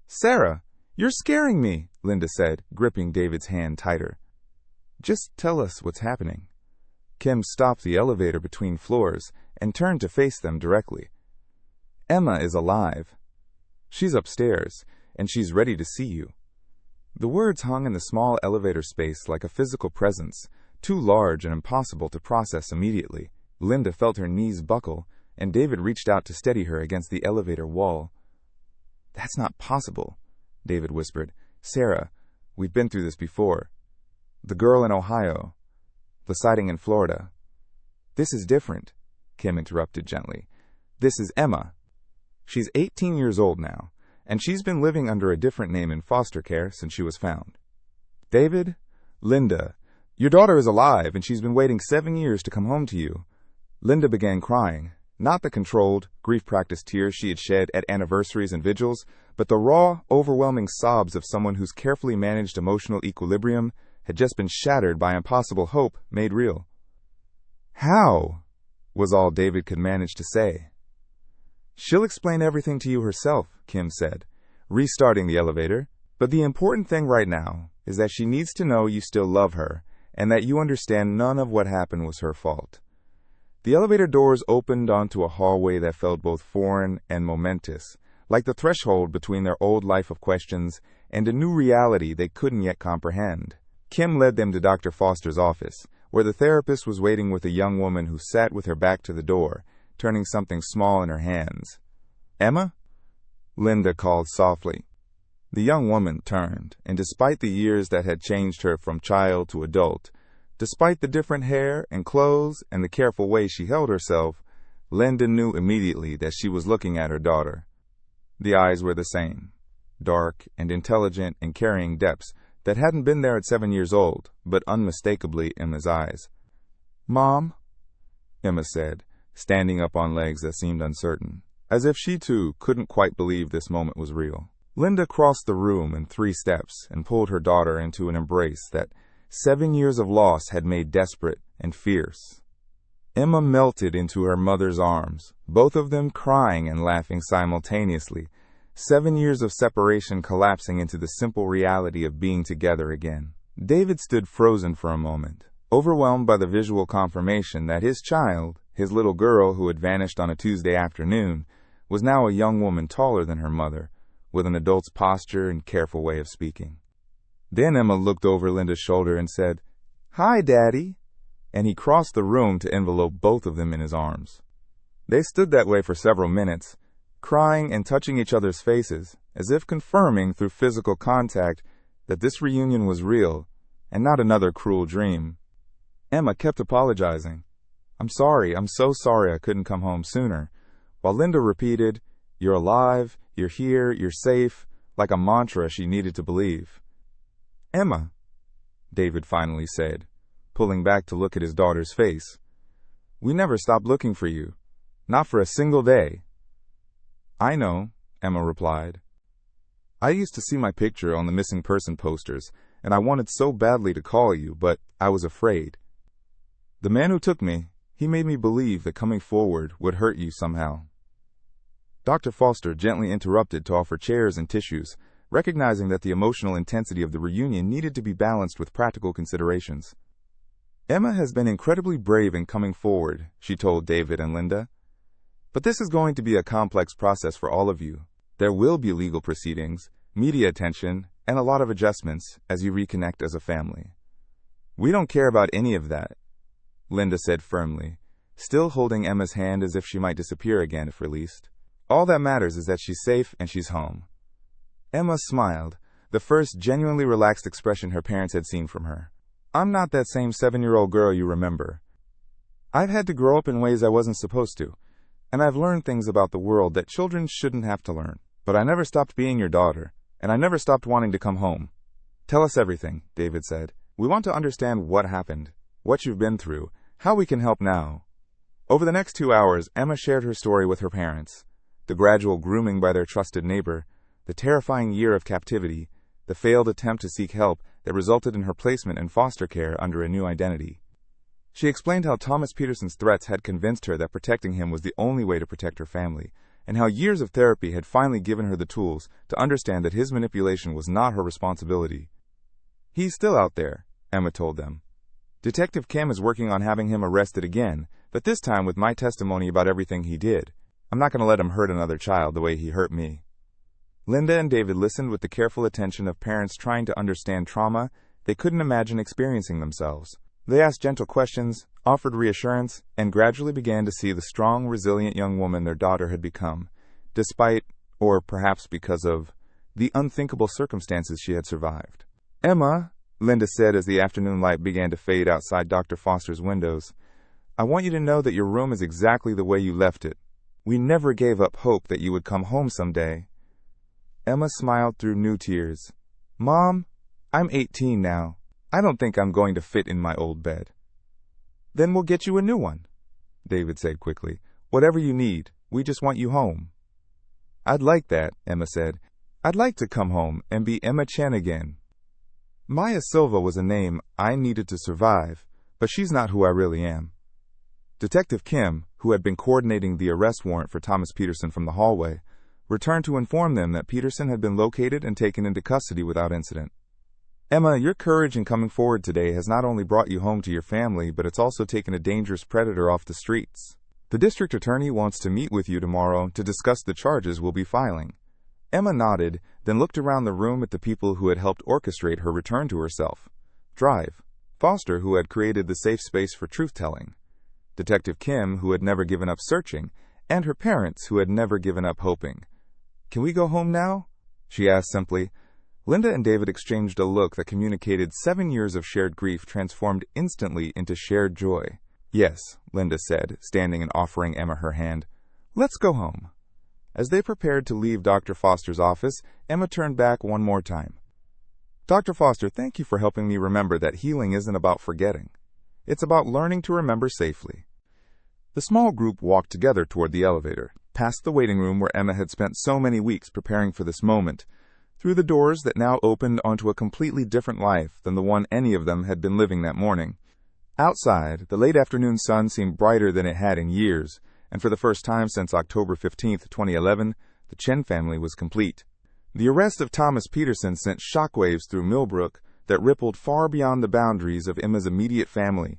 [SPEAKER 1] Sarah, you're scaring me, Linda said, gripping David's hand tighter. Just tell us what's happening. Kim stopped the elevator between floors and turned to face them directly. Emma is alive. She's upstairs, and she's ready to see you. The words hung in the small elevator space like a physical presence, too large and impossible to process immediately. Linda felt her knees buckle, and David reached out to steady her against the elevator wall. That's not possible, David whispered. Sarah, we've been through this before. The girl in Ohio. The sighting in Florida. This is different, Kim interrupted gently. This is Emma. She's 18 years old now, and she's been living under a different name in foster care since she was found. David, Linda, your daughter is alive, and she's been waiting 7 years to come home to you. Linda began crying, not the controlled, grief-practiced tears she had shed at anniversaries and vigils, but the raw, overwhelming sobs of someone whose carefully managed emotional equilibrium had just been shattered by impossible hope made real. How? Was all David could manage to say. She'll explain everything to you herself, Kim said, restarting the elevator, but the important thing right now is that she needs to know you still love her and that you understand none of what happened was her fault. The elevator doors opened onto a hallway that felt both foreign and momentous, like the threshold between their old life of questions and a new reality they couldn't yet comprehend. Kim led them to Dr. Foster's office, where the therapist was waiting with a young woman who sat with her back to the door, turning something small in her hands. Emma? Linda called softly. The young woman turned, and despite the years that had changed her from child to adult, despite the different hair and clothes and the careful way she held herself, Linda knew immediately that she was looking at her daughter. The eyes were the same, dark and intelligent and carrying depths that hadn't been there at 7 years old, but unmistakably Emma's eyes. "Mom," Emma said, standing up on legs that seemed uncertain, as if she too couldn't quite believe this moment was real. Linda crossed the room in 3 steps and pulled her daughter into an embrace that 7 years of loss had made desperate and fierce. Emma melted into her mother's arms, both of them crying and laughing simultaneously, 7 years of separation collapsing into the simple reality of being together again. David stood frozen for a moment, overwhelmed by the visual confirmation that his child, his little girl who had vanished on a Tuesday afternoon, was now a young woman taller than her mother, with an adult's posture and careful way of speaking. Then Emma looked over Linda's shoulder and said, "Hi, Daddy," and he crossed the room to envelope both of them in his arms. They stood that way for several minutes, crying and touching each other's faces, as if confirming through physical contact that this reunion was real and not another cruel dream. Emma kept apologizing. I'm so sorry I couldn't come home sooner," while Linda repeated, "You're alive, you're here, you're safe," like a mantra she needed to believe. "Emma," David finally said, pulling back to look at his daughter's face, "we never stopped looking for you. Not for a single day." "I know," Emma replied. "I used to see my picture on the missing person posters, and I wanted so badly to call you, but I was afraid. The man who took me, he made me believe that coming forward would hurt you somehow." Dr. Foster gently interrupted to offer chairs and tissues, recognizing that the emotional intensity of the reunion needed to be balanced with practical considerations. "Emma has been incredibly brave in coming forward," she told David and Linda. "But this is going to be a complex process for all of you. There will be legal proceedings, media attention, and a lot of adjustments as you reconnect as a family. We don't care about any of that," Linda said firmly, still holding Emma's hand as if she might disappear again if released. "All that matters is that she's safe and she's home." Emma smiled, the first genuinely relaxed expression her parents had seen from her. "I'm not that same 7-year-old girl you remember. I've had to grow up in ways I wasn't supposed to, and I've learned things about the world that children shouldn't have to learn. But I never stopped being your daughter, and I never stopped wanting to come home." "Tell us everything," David said. "We want to understand what happened, what you've been through, how we can help now." Over the next 2 hours, Emma shared her story with her parents. The gradual grooming by their trusted neighbor, the terrifying year of captivity, the failed attempt to seek help that resulted in her placement in foster care under a new identity. She explained how Thomas Peterson's threats had convinced her that protecting him was the only way to protect her family, and how years of therapy had finally given her the tools to understand that his manipulation was not her responsibility. "He's still out there," Emma told them. "Detective Kim is working on having him arrested again, but this time with my testimony about everything he did. I'm not going to let him hurt another child the way he hurt me." Linda and David listened with the careful attention of parents trying to understand trauma they couldn't imagine experiencing themselves. They asked gentle questions, offered reassurance, and gradually began to see the strong, resilient young woman their daughter had become, despite, or perhaps because of, the unthinkable circumstances she had survived. "Emma," Linda said as the afternoon light began to fade outside Dr. Foster's windows, "I want you to know that your room is exactly the way you left it. We never gave up hope that you would come home someday." Emma smiled through new tears. "Mom, I'm 18 now. I don't think I'm going to fit in my old bed." "Then we'll get you a new one," David said quickly. "Whatever you need, we just want you home." "I'd like that," Emma said. "I'd like to come home and be Emma Chen again. Maya Silva was a name I needed to survive, but she's not who I really am." Detective Kim, who had been coordinating the arrest warrant for Thomas Peterson from the hallway, returned to inform them that Peterson had been located and taken into custody without incident. "Emma, your courage in coming forward today has not only brought you home to your family, but it's also taken a dangerous predator off the streets. The district attorney wants to meet with you tomorrow to discuss the charges we'll be filing." Emma nodded, then looked around the room at the people who had helped orchestrate her return to herself. Drive. Foster, who had created the safe space for truth-telling. Detective Kim, who had never given up searching, and her parents, who had never given up hoping. "Can we go home now?" she asked simply, Linda and David exchanged a look that communicated 7 years of shared grief transformed instantly into shared joy. "Yes," Linda said, standing and offering Emma her hand. "Let's go home." As they prepared to leave Dr. Foster's office, Emma turned back one more time. "Dr. Foster, thank you for helping me remember that healing isn't about forgetting. It's about learning to remember safely." The small group walked together toward the elevator, past the waiting room where Emma had spent so many weeks preparing for this moment, through the doors that now opened onto a completely different life than the one any of them had been living that morning. Outside, the late afternoon sun seemed brighter than it had in years, and for the first time since October 15, 2011, the Chen family was complete. The arrest of Thomas Peterson sent shockwaves through Millbrook that rippled far beyond the boundaries of Emma's immediate family.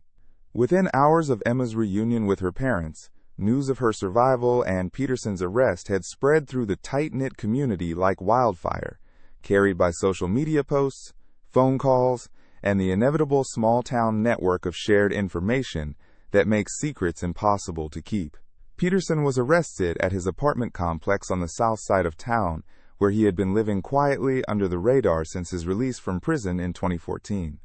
[SPEAKER 1] Within hours of Emma's reunion with her parents, news of her survival and Peterson's arrest had spread through the tight-knit community like wildfire, carried by social media posts, phone calls, and the inevitable small-town network of shared information that makes secrets impossible to keep. Peterson was arrested at his apartment complex on the south side of town, where he had been living quietly under the radar since his release from prison in 2014.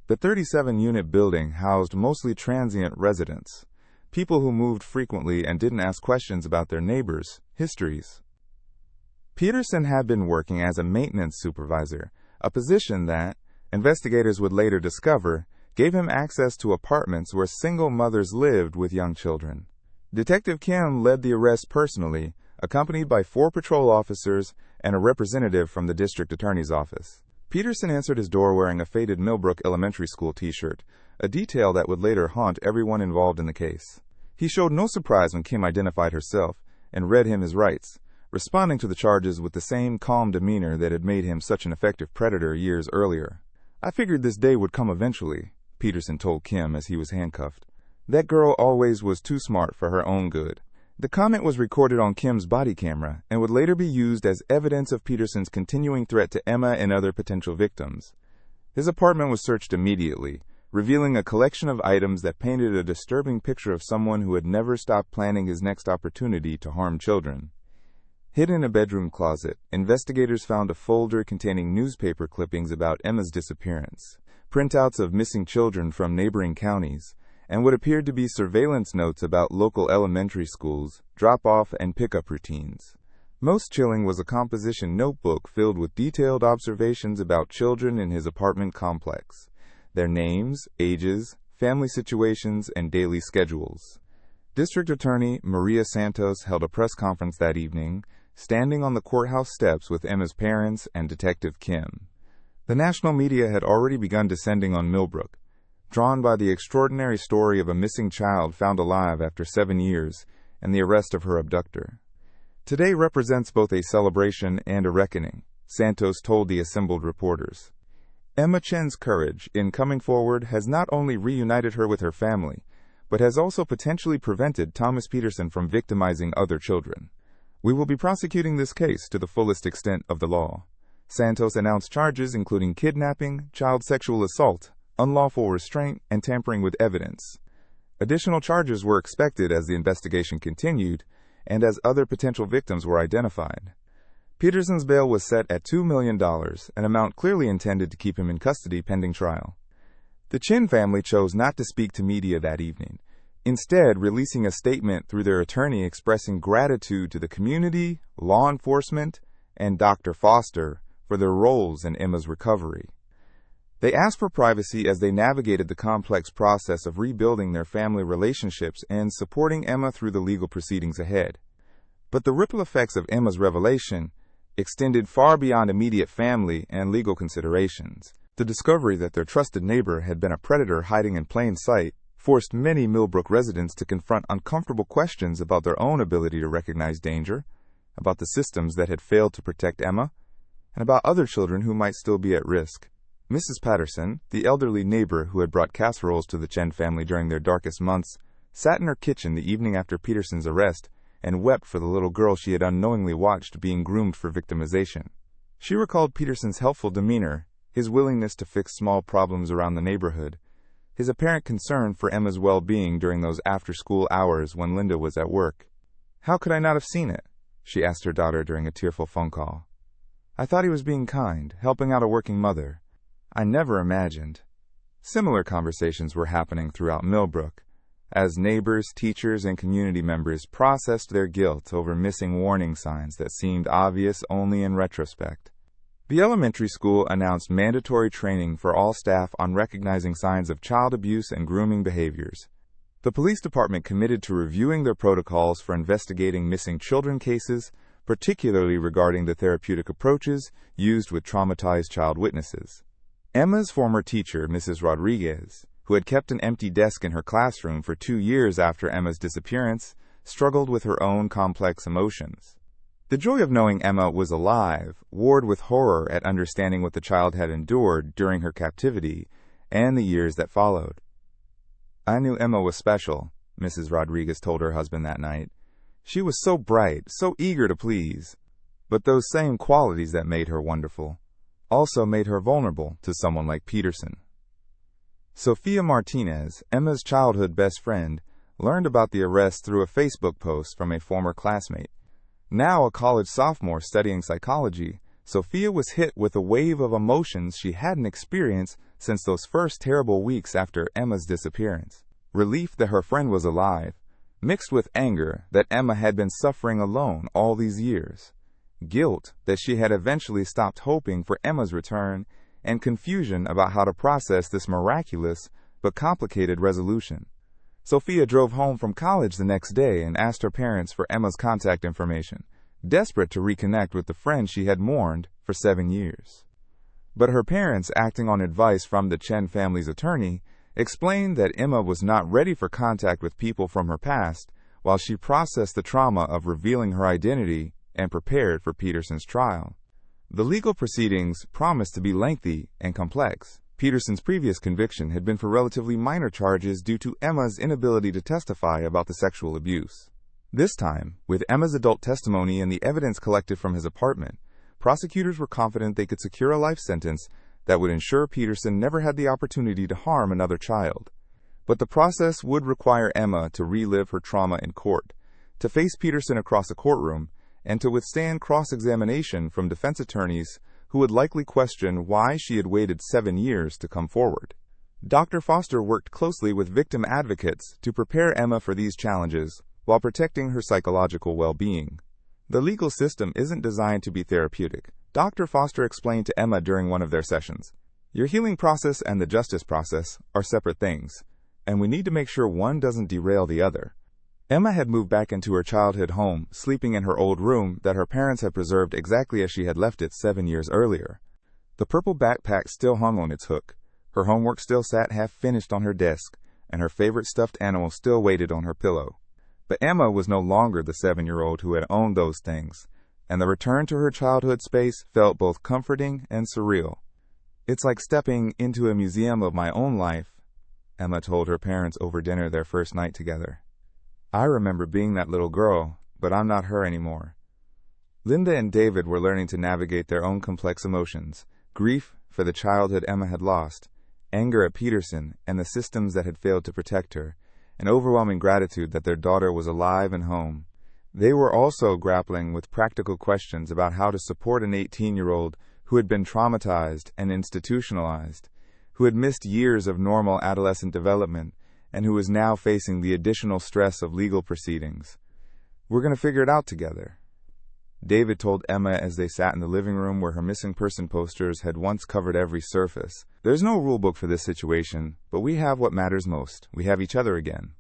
[SPEAKER 1] The 37-unit building housed mostly transient residents, people who moved frequently and didn't ask questions about their neighbors' histories. Peterson had been working as a maintenance supervisor, a position that, investigators would later discover, gave him access to apartments where single mothers lived with young children. Detective Kim led the arrest personally, accompanied by 4 patrol officers and a representative from the district attorney's office. Peterson answered his door wearing a faded Millbrook Elementary School t-shirt, a detail that would later haunt everyone involved in the case. He showed no surprise when Kim identified herself and read him his rights, responding to the charges with the same calm demeanor that had made him such an effective predator years earlier. "I figured this day would come eventually," Peterson told Kim as he was handcuffed. "That girl always was too smart for her own good." The comment was recorded on Kim's body camera and would later be used as evidence of Peterson's continuing threat to Emma and other potential victims. His apartment was searched immediately, revealing a collection of items that painted a disturbing picture of someone who had never stopped planning his next opportunity to harm children. Hidden in a bedroom closet, investigators found a folder containing newspaper clippings about Emma's disappearance, printouts of missing children from neighboring counties, and what appeared to be surveillance notes about local elementary schools, drop-off and pickup routines. Most chilling was a composition notebook filled with detailed observations about children in his apartment complex, their names, ages, family situations, and daily schedules. District Attorney Maria Santos held a press conference that evening, standing on the courthouse steps with Emma's parents and Detective Kim. The national media had already begun descending on Millbrook, drawn by the extraordinary story of a missing child found alive after 7 years and the arrest of her abductor. "Today represents both a celebration and a reckoning," Santos told the assembled reporters. Emma Chen's courage in coming forward has not only reunited her with her family, but has also potentially prevented Thomas Peterson from victimizing other children. "We will be prosecuting this case to the fullest extent of the law." Santos announced charges including kidnapping, child sexual assault, unlawful restraint, and tampering with evidence. Additional charges were expected as the investigation continued and as other potential victims were identified. Peterson's bail was set at $2 million, an amount clearly intended to keep him in custody pending trial. The Chen family chose not to speak to media that evening, instead releasing a statement through their attorney expressing gratitude to the community, law enforcement, and Dr. Foster for their roles in Emma's recovery. They asked for privacy as they navigated the complex process of rebuilding their family relationships and supporting Emma through the legal proceedings ahead. But the ripple effects of Emma's revelation extended far beyond immediate family and legal considerations. The discovery that their trusted neighbor had been a predator hiding in plain sight forced many Millbrook residents to confront uncomfortable questions about their own ability to recognize danger, about the systems that had failed to protect Emma, and about other children who might still be at risk. Mrs. Patterson, the elderly neighbor who had brought casseroles to the Chen family during their darkest months, sat in her kitchen the evening after Peterson's arrest and wept for the little girl she had unknowingly watched being groomed for victimization. She recalled Peterson's helpful demeanor, his willingness to fix small problems around the neighborhood, his apparent concern for Emma's well-being during those after-school hours when Linda was at work. "How could I not have seen it?" she asked her daughter during a tearful phone call. I thought he was being kind, helping out a working mother. I never imagined. Similar conversations were happening throughout Millbrook, as neighbors, teachers, and community members processed their guilt over missing warning signs that seemed obvious only in retrospect. The elementary school announced mandatory training for all staff on recognizing signs of child abuse and grooming behaviors. The police department committed to reviewing their protocols for investigating missing children cases, particularly regarding the therapeutic approaches used with traumatized child witnesses. Emma's former teacher, Mrs. Rodriguez, who had kept an empty desk in her classroom for 2 years after Emma's disappearance, struggled with her own complex emotions. The joy of knowing Emma was alive warred with horror at understanding what the child had endured during her captivity and the years that followed. "I knew Emma was special," Mrs. Rodriguez told her husband that night. "She was so bright, so eager to please. But those same qualities that made her wonderful also made her vulnerable to someone like Peterson." Sophia Martinez, Emma's childhood best friend, learned about the arrest through a Facebook post from a former classmate. Now a college sophomore studying psychology, Sophia was hit with a wave of emotions she hadn't experienced since those first terrible weeks after Emma's disappearance. Relief that her friend was alive, mixed with anger that Emma had been suffering alone all these years, guilt that she had eventually stopped hoping for Emma's return, and confusion about how to process this miraculous but complicated resolution. Sophia drove home from college the next day and asked her parents for Emma's contact information, desperate to reconnect with the friend she had mourned for 7 years. But her parents, acting on advice from the Chen family's attorney, explained that Emma was not ready for contact with people from her past while she processed the trauma of revealing her identity and prepared for Peterson's trial. The legal proceedings promised to be lengthy and complex. Peterson's previous conviction had been for relatively minor charges due to Emma's inability to testify about the sexual abuse. This time, with Emma's adult testimony and the evidence collected from his apartment, prosecutors were confident they could secure a life sentence that would ensure Peterson never had the opportunity to harm another child. But the process would require Emma to relive her trauma in court, to face Peterson across a courtroom, and to withstand cross-examination from defense attorneys who would likely question why she had waited 7 years to come forward. Dr. Foster worked closely with victim advocates to prepare Emma for these challenges while protecting her psychological well-being. "The legal system isn't designed to be therapeutic," Dr. Foster explained to Emma during one of their sessions. "Your healing process and the justice process are separate things, and we need to make sure one doesn't derail the other." Emma had moved back into her childhood home, sleeping in her old room that her parents had preserved exactly as she had left it 7 years earlier. The purple backpack still hung on its hook, her homework still sat half-finished on her desk, and her favorite stuffed animal still waited on her pillow. But Emma was no longer the 7-year-old who had owned those things, and the return to her childhood space felt both comforting and surreal. "It's like stepping into a museum of my own life," Emma told her parents over dinner their first night together. "I remember being that little girl, but I'm not her anymore." Linda and David were learning to navigate their own complex emotions: grief for the childhood Emma had lost, anger at Peterson and the systems that had failed to protect her, and overwhelming gratitude that their daughter was alive and home. They were also grappling with practical questions about how to support an 18-year-old who had been traumatized and institutionalized, who had missed years of normal adolescent development, and who was now facing the additional stress of legal proceedings. "We're going to figure it out together," David told Emma as they sat in the living room where her missing person posters had once covered every surface. "There's no rule book for this situation, but we have what matters most. We have each other again."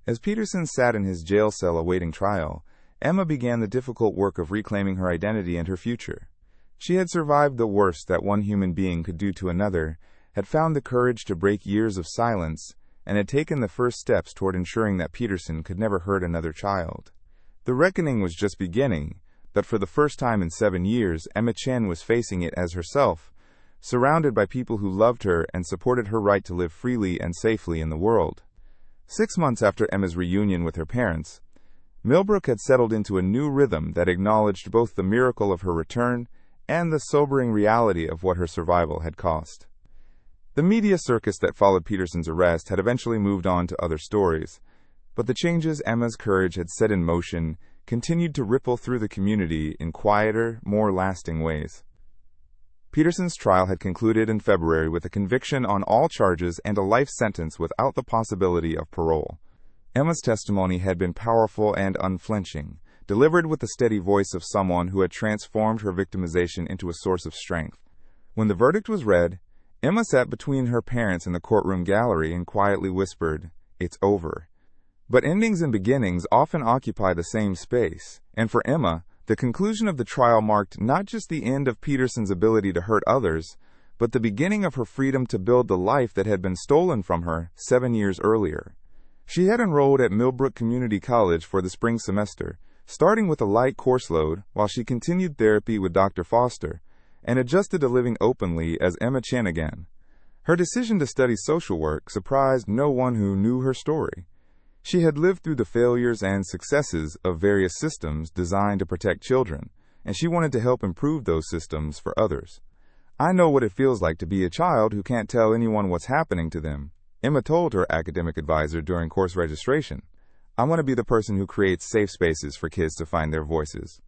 [SPEAKER 1] As Peterson sat in his jail cell awaiting trial, Emma began the difficult work of reclaiming her identity and her future. She had survived the worst that one human being could do to another, had found the courage to break years of silence, and had taken the first steps toward ensuring that Peterson could never hurt another child. The reckoning was just beginning, but for the first time in 7 years, Emma Chen was facing it as herself, surrounded by people who loved her and supported her right to live freely and safely in the world. 6 months after Emma's reunion with her parents, Millbrook had settled into a new rhythm that acknowledged both the miracle of her return and the sobering reality of what her survival had cost. The media circus that followed Peterson's arrest had eventually moved on to other stories, but the changes Emma's courage had set in motion continued to ripple through the community in quieter, more lasting ways. Peterson's trial had concluded in February with a conviction on all charges and a life sentence without the possibility of parole. Emma's testimony had been powerful and unflinching, delivered with the steady voice of someone who had transformed her victimization into a source of strength. When the verdict was read, Emma sat between her parents in the courtroom gallery and quietly whispered, "It's over." But endings and beginnings often occupy the same space, and for Emma, the conclusion of the trial marked not just the end of Peterson's ability to hurt others, but the beginning of her freedom to build the life that had been stolen from her 7 years earlier. She had enrolled at Millbrook Community College for the spring semester, starting with a light course load while she continued therapy with Dr. Foster, and adjusted to living openly as Emma Chen again. Her decision to study social work surprised no one who knew her story. She had lived through the failures and successes of various systems designed to protect children, and she wanted to help improve those systems for others. "I know what it feels like to be a child who can't tell anyone what's happening to them," Emma told her academic advisor during course registration. "I want to be the person who creates safe spaces for kids to find their voices."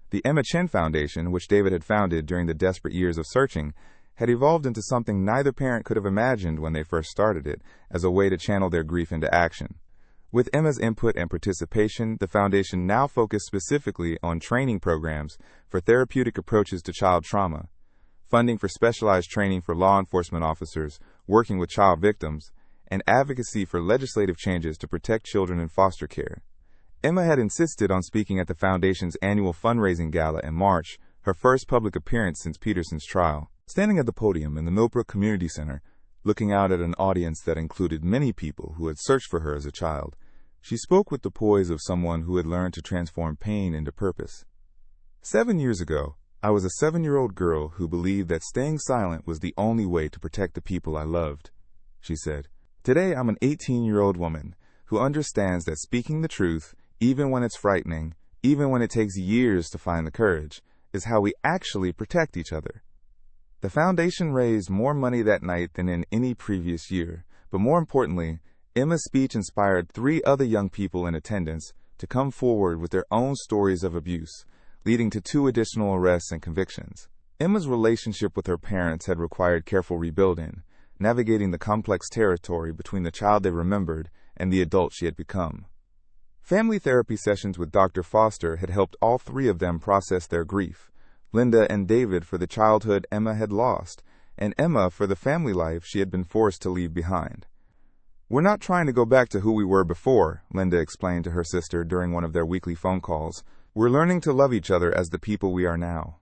[SPEAKER 1] The Emma Chen Foundation, which David had founded during the desperate years of searching, had evolved into something neither parent could have imagined when they first started it, as a way to channel their grief into action. With Emma's input and participation, the foundation now focused specifically on training programs for therapeutic approaches to child trauma, funding for specialized training for law enforcement officers working with child victims, and advocacy for legislative changes to protect children in foster care. Emma had insisted on speaking at the foundation's annual fundraising gala in March, her first public appearance since Peterson's trial. Standing at the podium in the Millbrook Community Center, looking out at an audience that included many people who had searched for her as a child, she spoke with the poise of someone who had learned to transform pain into purpose. 7 years ago, I was a 7-year-old girl who believed that staying silent was the only way to protect the people I loved, she said. Today, I'm an 18-year-old woman who understands that speaking the truth, even when it's frightening, even when it takes years to find the courage, is how we actually protect each other. The foundation raised more money that night than in any previous year, but more importantly, Emma's speech inspired 3 other young people in attendance to come forward with their own stories of abuse, leading to 2 additional arrests and convictions. Emma's relationship with her parents had required careful rebuilding, navigating the complex territory between the child they remembered and the adult she had become. Family therapy sessions with Dr. Foster had helped all 3 of them process their grief, Linda and David for the childhood Emma had lost, and Emma for the family life she had been forced to leave behind. "We're not trying to go back to who we were before," Linda explained to her sister during one of their weekly phone calls. "We're learning to love each other as the people we are now."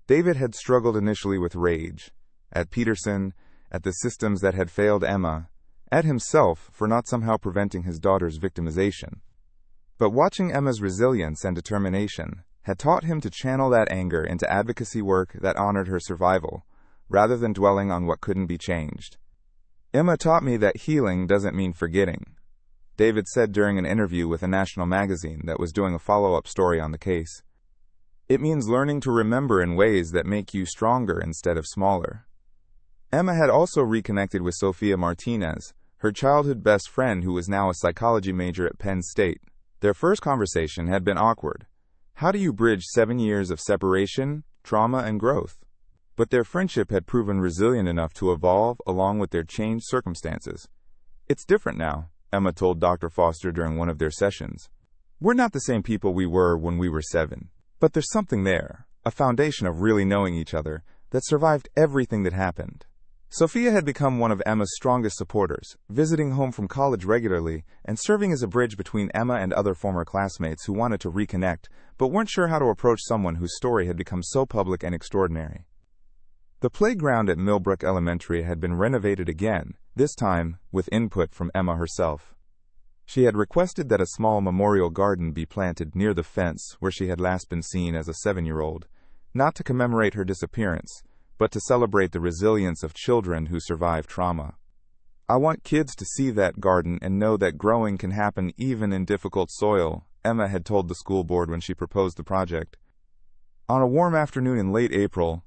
[SPEAKER 1] David had struggled initially with rage, at Peterson, at the systems that had failed Emma, at himself for not somehow preventing his daughter's victimization. But watching Emma's resilience and determination had taught him to channel that anger into advocacy work that honored her survival, rather than dwelling on what couldn't be changed. "Emma taught me that healing doesn't mean forgetting," David said during an interview with a national magazine that was doing a follow-up story on the case. "It means learning to remember in ways that make you stronger instead of smaller." Emma had also reconnected with Sophia Martinez, her childhood best friend who was now a psychology major at Penn State. Their first conversation had been awkward. How do you bridge 7 years of separation, trauma, and growth? But their friendship had proven resilient enough to evolve along with their changed circumstances. "It's different now," Emma told Dr. Foster during one of their sessions. "We're not the same people we were when we were 7. But there's something there, a foundation of really knowing each other, that survived everything that happened." Sophia had become one of Emma's strongest supporters, visiting home from college regularly and serving as a bridge between Emma and other former classmates who wanted to reconnect, but weren't sure how to approach someone whose story had become so public and extraordinary. The playground at Millbrook Elementary had been renovated again, this time with input from Emma herself. She had requested that a small memorial garden be planted near the fence where she had last been seen as a 7-year-old, not to commemorate her disappearance, but to celebrate the resilience of children who survive trauma. "I want kids to see that garden and know that growing can happen even in difficult soil," Emma had told the school board when she proposed the project. On a warm afternoon in late April,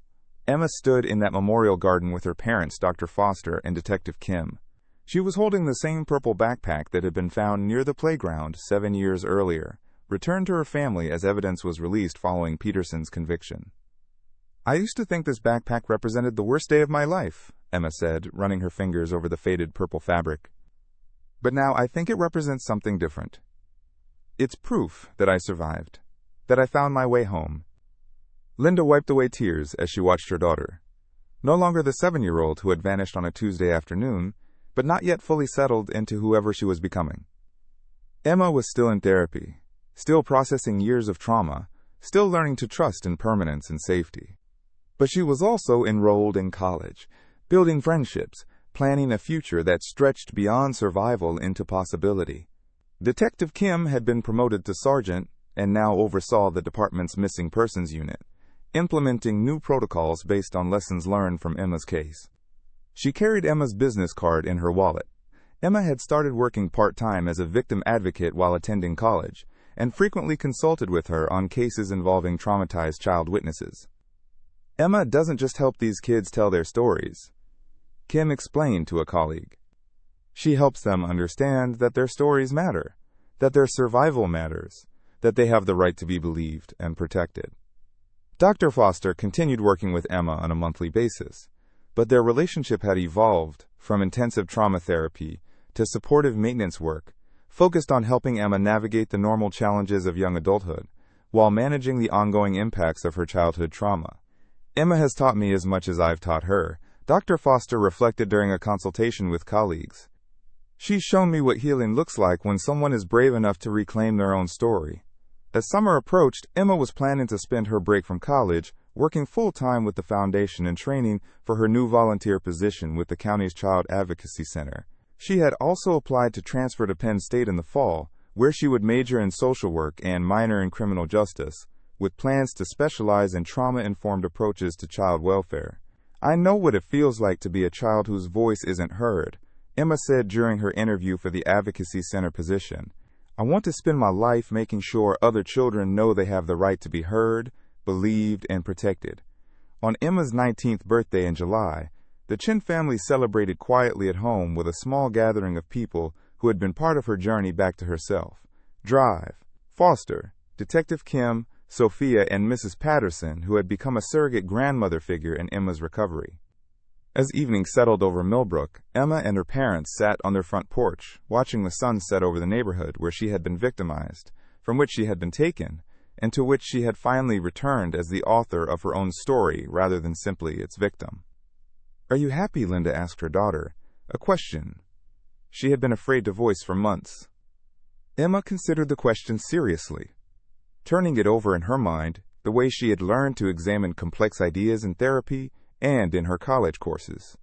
[SPEAKER 1] Emma stood in that memorial garden with her parents, Dr. Foster and Detective Kim. She was holding the same purple backpack that had been found near the playground 7 years earlier, returned to her family as evidence was released following Peterson's conviction. "I used to think this backpack represented the worst day of my life," Emma said, running her fingers over the faded purple fabric. "But now I think it represents something different. It's proof that I survived, that I found my way home." Linda wiped away tears as she watched her daughter. No longer the 7-year-old who had vanished on a Tuesday afternoon, but not yet fully settled into whoever she was becoming. Emma was still in therapy, still processing years of trauma, still learning to trust in permanence and safety. But she was also enrolled in college, building friendships, planning a future that stretched beyond survival into possibility. Detective Kim had been promoted to sergeant and now oversaw the department's missing persons unit, implementing new protocols based on lessons learned from Emma's case. She carried Emma's business card in her wallet. Emma had started working part-time as a victim advocate while attending college, and frequently consulted with her on cases involving traumatized child witnesses. "Emma doesn't just help these kids tell their stories," Kim explained to a colleague. "She helps them understand that their stories matter, that their survival matters, that they have the right to be believed and protected." Dr. Foster continued working with Emma on a monthly basis, but their relationship had evolved from intensive trauma therapy to supportive maintenance work, focused on helping Emma navigate the normal challenges of young adulthood, while managing the ongoing impacts of her childhood trauma. "Emma has taught me as much as I've taught her," Dr. Foster reflected during a consultation with colleagues. "She's shown me what healing looks like when someone is brave enough to reclaim their own story." As summer approached, Emma was planning to spend her break from college working full-time with the foundation and training for her new volunteer position with the county's Child Advocacy Center. She had also applied to transfer to Penn State in the fall, where she would major in social work and minor in criminal justice, with plans to specialize in trauma-informed approaches to child welfare. "I know what it feels like to be a child whose voice isn't heard," Emma said during her interview for the Advocacy Center position. "I want to spend my life making sure other children know they have the right to be heard, believed, and protected." On Emma's 19th birthday in July, the Chin family celebrated quietly at home with a small gathering of people who had been part of her journey back to herself. Drive, Foster, Detective Kim, Sophia, and Mrs. Patterson, who had become a surrogate grandmother figure in Emma's recovery. As evening settled over Millbrook, Emma and her parents sat on their front porch, watching the sun set over the neighborhood where she had been victimized, from which she had been taken, and to which she had finally returned as the author of her own story rather than simply its victim. "Are you happy?" Linda asked her daughter, a question she had been afraid to voice for months. Emma considered the question seriously, turning it over in her mind the way she had learned to examine complex ideas in therapy and in her college courses.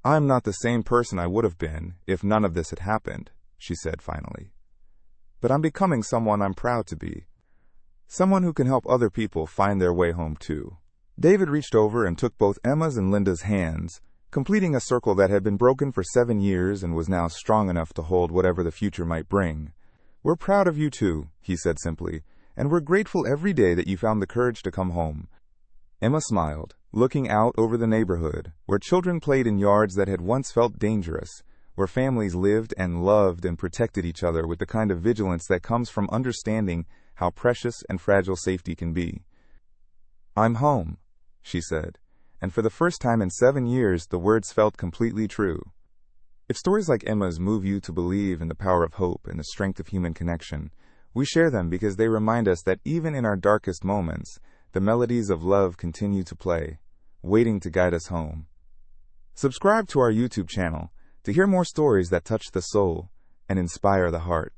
[SPEAKER 1] "I'm not the same person I would have been if none of this had happened," she said finally. "But I'm becoming someone I'm proud to be. Someone who can help other people find their way home too." David reached over and took both Emma's and Linda's hands, completing a circle that had been broken for 7 years and was now strong enough to hold whatever the future might bring. "We're proud of you too," he said simply, "and we're grateful every day that you found the courage to come home." Emma smiled, looking out over the neighborhood, where children played in yards that had once felt dangerous, where families lived and loved and protected each other with the kind of vigilance that comes from understanding how precious and fragile safety can be. "I'm home," she said, and for the first time in 7 years, the words felt completely true. If stories like Emma's move you to believe in the power of hope and the strength of human connection, we share them because they remind us that even in our darkest moments, the melodies of love continue to play, waiting to guide us home. Subscribe to our YouTube channel to hear more stories that touch the soul and inspire the heart.